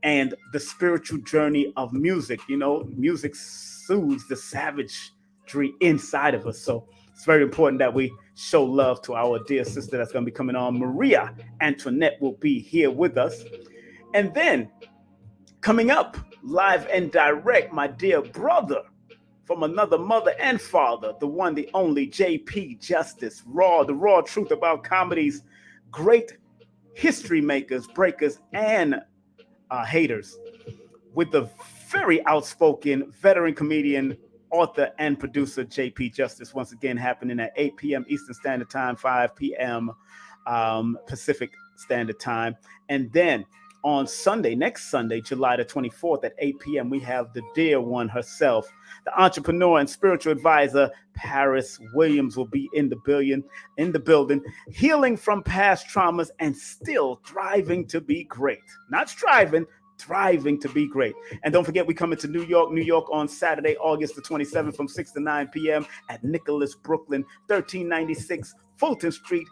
and the spiritual journey of music. Music soothes the savagery inside of us. So it's very important that we show love to our dear sister that's going to be coming on. Maria Antoinette will be here with us. And then coming up live and direct, my dear brother from another mother and father, the one, the only JP Justice, the raw truth about comedy's great history makers, breakers, and haters, with the very outspoken veteran comedian, author, and producer JP Justice. Once again, happening at 8 p.m. Eastern Standard Time, 5 p.m. Pacific Standard Time. And then on Sunday, next Sunday, July the 24th at 8 p.m., we have the dear one herself, the entrepreneur and spiritual advisor, Paris Williams, will be in the building, healing from past traumas and still thriving to be great. Not striving, thriving to be great. And don't forget, we come into New York on Saturday, August the 27th from 6 to 9 p.m. at Nicholas, Brooklyn, 1396 Fulton Street.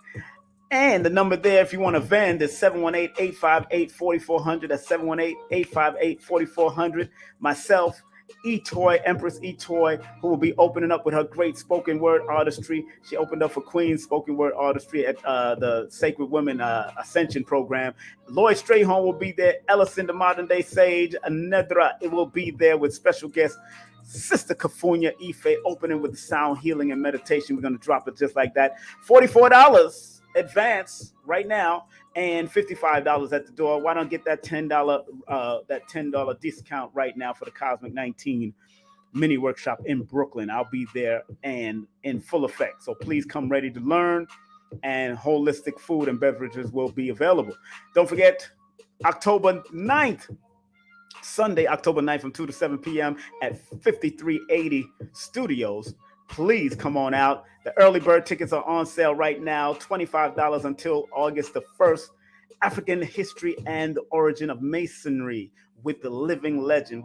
And the number there, if you want to vend, is 718-858-4400. That's 718-858-4400. Myself, Etoy, Empress Etoy, who will be opening up with her great spoken word artistry. She opened up for Queen's spoken word artistry at the Sacred Women Ascension program. Lloyd Strayhorn will be there. Ellison, the modern day sage. Nedra, it will be there with special guests. Sister Kafunya Ife, opening with sound healing and meditation. We're going to drop it just like that. $44 advance right now and $55 at the door. Why don't get that $10 discount right now for the Cosmic 19 mini workshop in Brooklyn? I'll be there and in full effect. So please come ready to learn, and holistic food and beverages will be available. Don't forget, October 9th, Sunday, October 9th from 2 to 7 p.m. at 5380 Studios. Please come on out. The early bird tickets are on sale right now, $25 until August the 1st. African history and the origin of masonry with living legend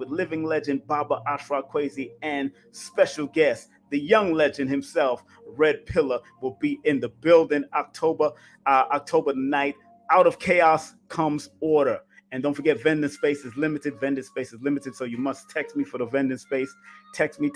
Baba Ashra Kwesi, and special guest, the young legend himself, Red Pillar, will be in the building October 9th. Out of chaos comes order. And don't forget, vending space is limited. So you must text me for the vending space. Text me,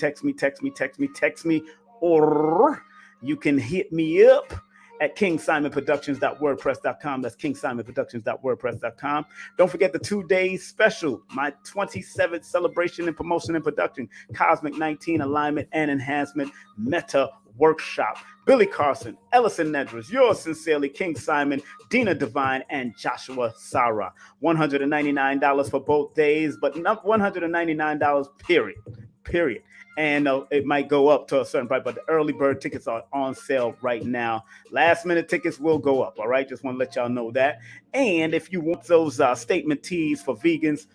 or you can hit me up at KingSimonProductions.wordpress.com. That's KingSimonProductions.wordpress.com. Don't forget the 2-day special, my 27th celebration and promotion and production, Cosmic 19 Alignment and Enhancement Meta Workshop. Billy Carson, Ellison Nedras, yours sincerely, King Simon, Dina Divine, and Joshua Sarah. $199 for both days, but not $199, period. And it might go up to a certain price, but the early bird tickets are on sale right now. Last minute tickets will go up, all right? Just want to let y'all know that. And if you want those statement teas for vegans,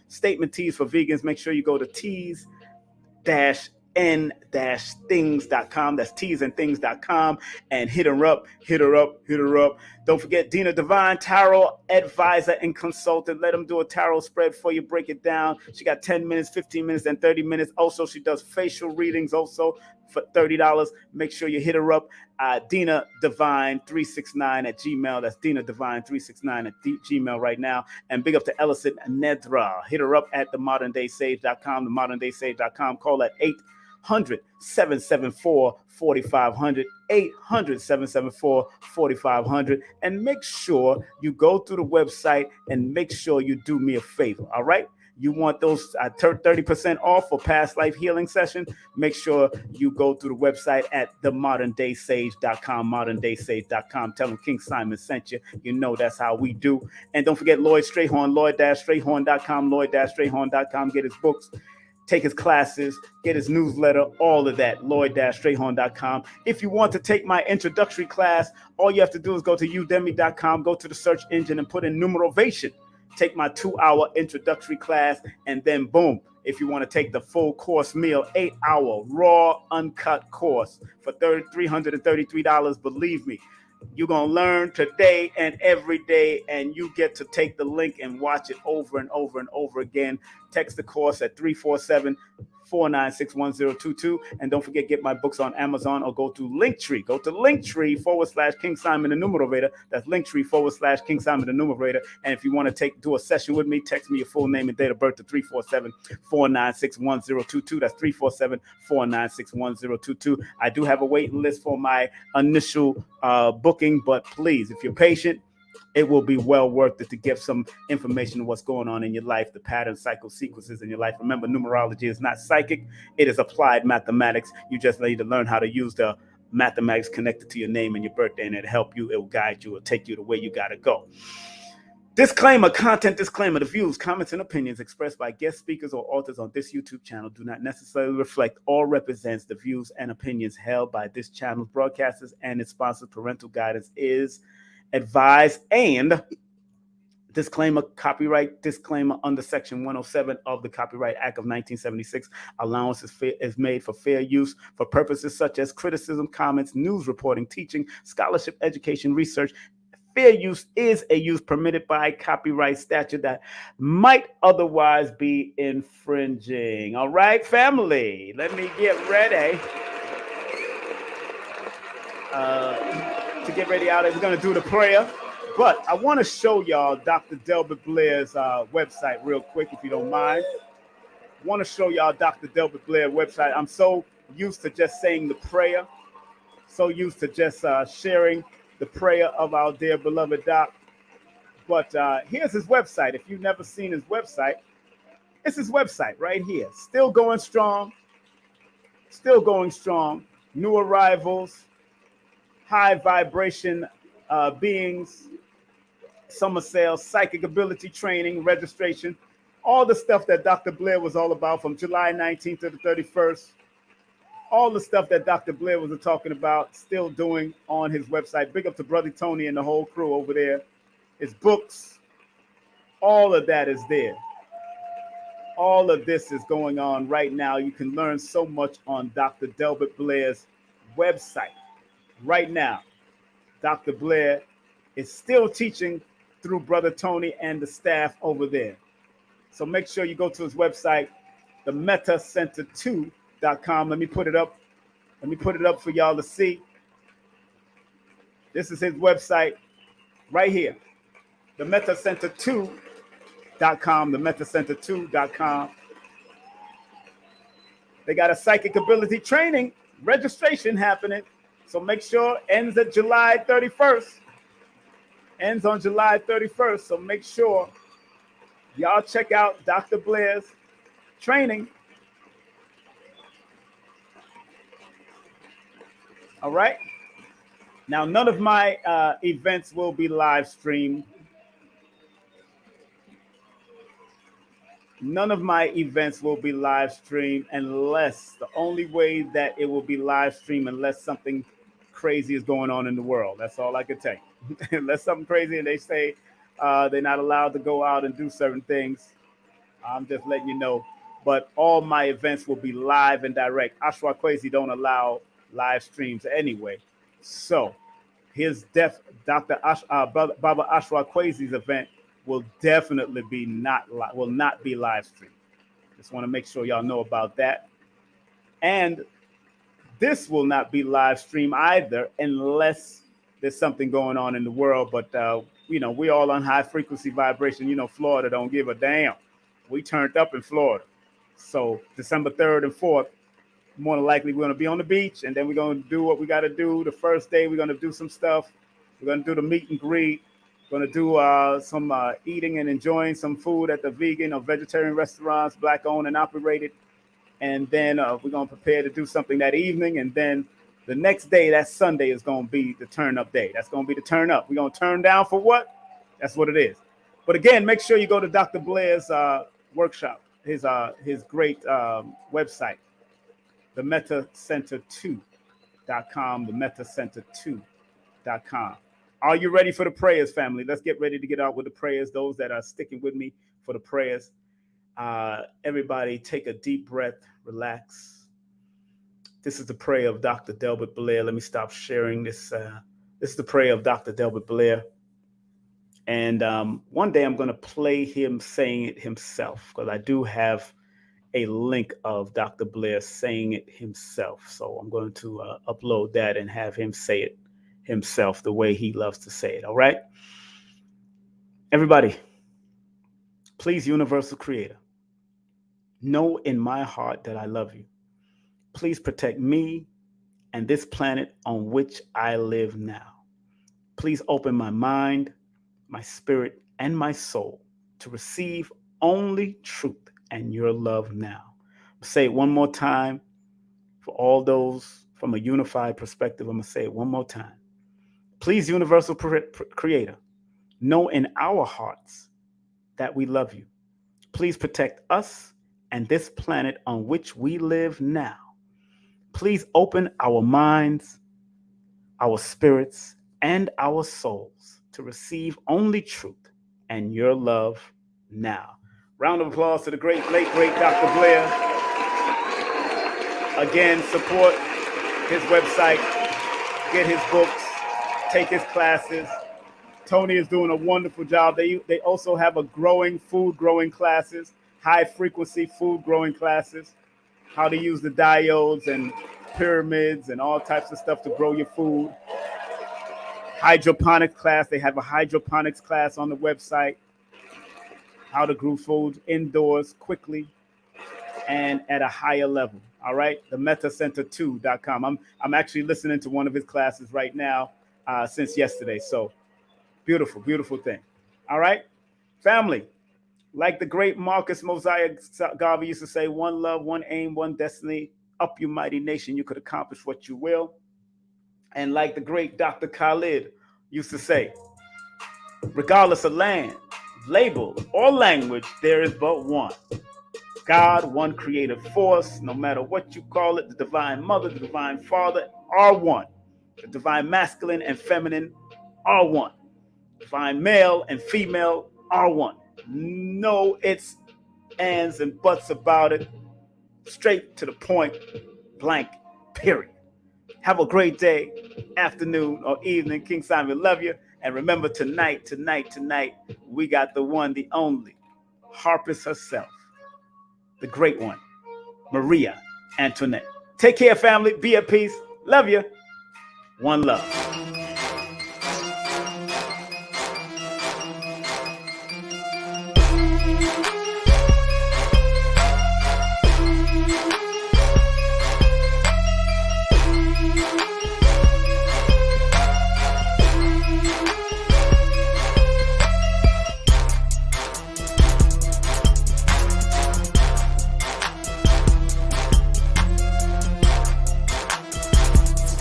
make sure you go to tees-n-things.com. That's teesandthings.com, and hit her up. Don't forget Dina Divine, tarot advisor and consultant. Let them do a tarot spread for you, break it down. She got 10 minutes, 15 minutes, and 30 minutes. Also, she does facial readings also for $30. Make sure you hit her up. Dina Divine 369 at Gmail. That's Dina Divine 369 at Gmail right now. And big up to Ellison Nedra. Hit her up at themoderndaysage.com. Themoderndaysage.com. Call at 800-774-4500, 800-774-4500, and make sure you go through the website and make sure you do me a favor, all right? You want those 30% off for past life healing session? Make sure you go to the website at themoderndaysage.com, moderndaysage.com. Tell them King Simon sent you. You know that's how we do. And don't forget Lloyd Strayhorn, lloyd-strayhorn.com, lloyd-strayhorn.com. Get his books, take his classes, get his newsletter, all of that, lloyd-strayhorn.com. If you want to take my introductory class, all you have to do is go to udemy.com, go to the search engine and put in Numerovation. Take my 2-hour introductory class, and then boom. If you want to take the full course meal, 8-hour raw uncut course for $333, believe me, you're going to learn today and every day, and you get to take the link and watch it over and over and over again. Text the course at 347-496-1022. And don't forget, get my books on Amazon or go to Linktree. Go to Linktree/King Simon the Numerator. That's Linktree/King Simon the Numerator. And if you want to do a session with me, text me your full name and date of birth to 347-496-1022. That's 347-496-1022. I do have a waiting list for my initial booking, but please, if you're patient, it will be well worth it to give some information on what's going on in your life, the pattern, cycle, sequences in your life. Remember, numerology is not psychic. It is applied mathematics. You just need to learn how to use the mathematics connected to your name and your birthday, and it'll help you. It will guide you. It'll take you the way you got to go. Disclaimer, content disclaimer. The views, comments, and opinions expressed by guest speakers or authors on this YouTube channel do not necessarily reflect or represent the views and opinions held by this channel's broadcasters and its sponsors. Parental guidance is advised. And disclaimer, copyright disclaimer under Section 107 of the Copyright Act of 1976. Allowance is made for fair use for purposes such as criticism, comments, news reporting, teaching, scholarship, education, research. Fair use is a use permitted by copyright statute that might otherwise be infringing. All right, family, let me get ready. To get ready out, we're going to do the prayer. But I want to show y'all Dr. Delbert Blair's website real quick, if you don't mind. I want to show y'all Dr. Delbert Blair's website. I'm so used to just saying the prayer, so used to just sharing the prayer of our dear beloved Doc. But here's his website. If you've never seen his website, it's his website right here. Still going strong. New arrivals, high vibration beings, summer sales, psychic ability training, registration, all the stuff that Dr. Blair was all about from July 19th to the 31st. All the stuff that Dr. Blair was talking about, still doing on his website. Big up to Brother Tony and the whole crew over there. His books, all of that is there. All of this is going on right now. You can learn so much on Dr. Delbert Blair's website. Right now, Dr. Blair is still teaching through Brother Tony and the staff over there. So make sure you go to his website, the metacenter2.com. Let me put it up. Let me put it up for y'all to see. This is his website right here, the metacenter2.com, the metacenter2.com. They got a psychic ability training registration happening. So make sure ends at July 31st. Ends on July 31st. So make sure y'all check out Dr. Blair's training. All right. Now, none of my events will be live streamed. None of my events will be live streamed unless the only way that it will be live streamed unless something crazy is going on in the world. That's all I can tell you. Unless something crazy and they say they're not allowed to go out and do certain things. I'm just letting you know. But all my events will be live and direct. Ashwa Kwesi don't allow live streams anyway. So his Dr. Baba Ashwa Kwesi's event will definitely be will not be live streamed. Just want to make sure y'all know about that. And this will not be live streamed either unless there's something going on in the world. But you know, we all on high frequency vibration. You know, Florida don't give a damn. We turned up in Florida. So December 3rd and 4th, more than likely we're going to be on the beach, and then we're going to do what we got to do. The first day we're going to do some stuff. We're going to do the meet and greet. We're going to do some eating and enjoying some food at the vegan or vegetarian restaurants, black owned and operated. And then we're going to prepare to do something that evening. And then the next day, that Sunday, is going to be the turn up day. That's going to be the turn up. We're going to turn down for what? That's what it is. But again, make sure you go to Dr. Blair's workshop, his great website, the metacenter2.com, the metacenter2.com. Are you ready for the prayers, family? Let's get ready to get out with the prayers. Those that are sticking with me for the prayers, everybody take a deep breath, relax. This is the prayer of Dr. Delbert Blair. Let me stop sharing this. This is the prayer of Dr. Delbert Blair. And one day I'm going to play him saying it himself, because I do have a link of Dr. Blair saying it himself. So I'm going to upload that and have him say it himself the way he loves to say it. All right. Everybody, please, Universal Creator, know in my heart that I love you. Please protect me and this planet on which I live now. Please open my mind, my spirit, and my soul to receive only truth and your love now. I'll say it one more time for all those from a unified perspective. I'm going to say it one more time. Please, Universal Creator, know in our hearts that we love you. Please protect us and this planet on which we live now. Please open our minds, our spirits, and our souls to receive only truth and your love now. Round of applause to the late, great Dr. Blair. Again, support his website, get his books, take his classes. Tony is doing a wonderful job. They also have a food growing classes, high frequency food growing classes, how to use the diodes and pyramids and all types of stuff to grow your food. Hydroponics class. They have a hydroponics class on the website. How to grow food indoors quickly and at a higher level. All right. The metacenter2.com. I'm actually listening to one of his classes right now since yesterday. So beautiful, beautiful thing. All right. Family, like the great Marcus Mosiah Garvey used to say, one love, one aim, one destiny. Up you mighty nation, you could accomplish what you will. And like the great Dr. Khalid, used to say, regardless of land, label, or language, there is but one. God, one creative force, no matter what you call it, the divine mother, the divine father are one. The divine masculine and feminine are one. Divine male and female are one. No ifs, ands, and buts about it. Straight to the point, blank, period. Have a great day, afternoon, or evening. King Simon, love you. And remember, tonight, we got the one, the only, harpist herself, the great one, Maria Antoinette. Take care, family. Be at peace. Love you. One love.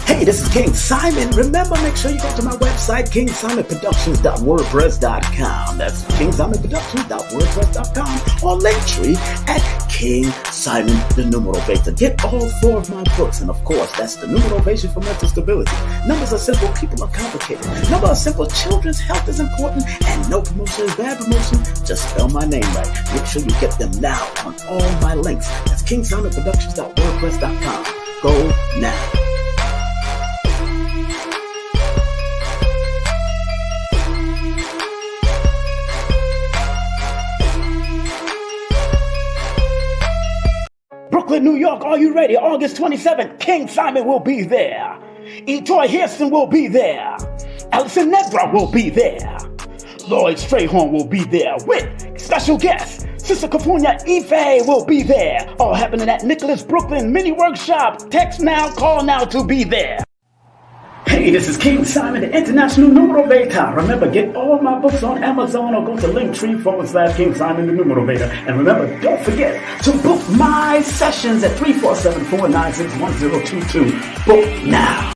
Hey, this is King Simon. Remember, make sure you go to my website, kingsimonproductions.wordpress.com. That's kingsimonproductions.wordpress.com, or Linktree at King Simon the Numerology. Get all 4 of my books, and of course, that's the Numerology for Mental Stability. Numbers are simple, people are complicated. Numbers are simple, children's health is important, and no promotion is bad promotion. Just spell my name right. Make sure you get them now on all my links. That's kingsimonproductions.wordpress.com. Go now.
Brooklyn, New York, are you ready? August 27th, King Simon will be there. Etoy Hairston will be there. Alison Nedra will be there. Lloyd Strayhorn will be there with special guests. Sister Kafunya Ife will be there. All happening at Nicholas Brooklyn Mini Workshop. Text now, call now to be there. Hey, this is King Simon, the International Numerology. Remember, get all my books on Amazon or go to Linktree/King Simon, the Numerology. And remember, don't forget to book my sessions at 3474-961022. Book now.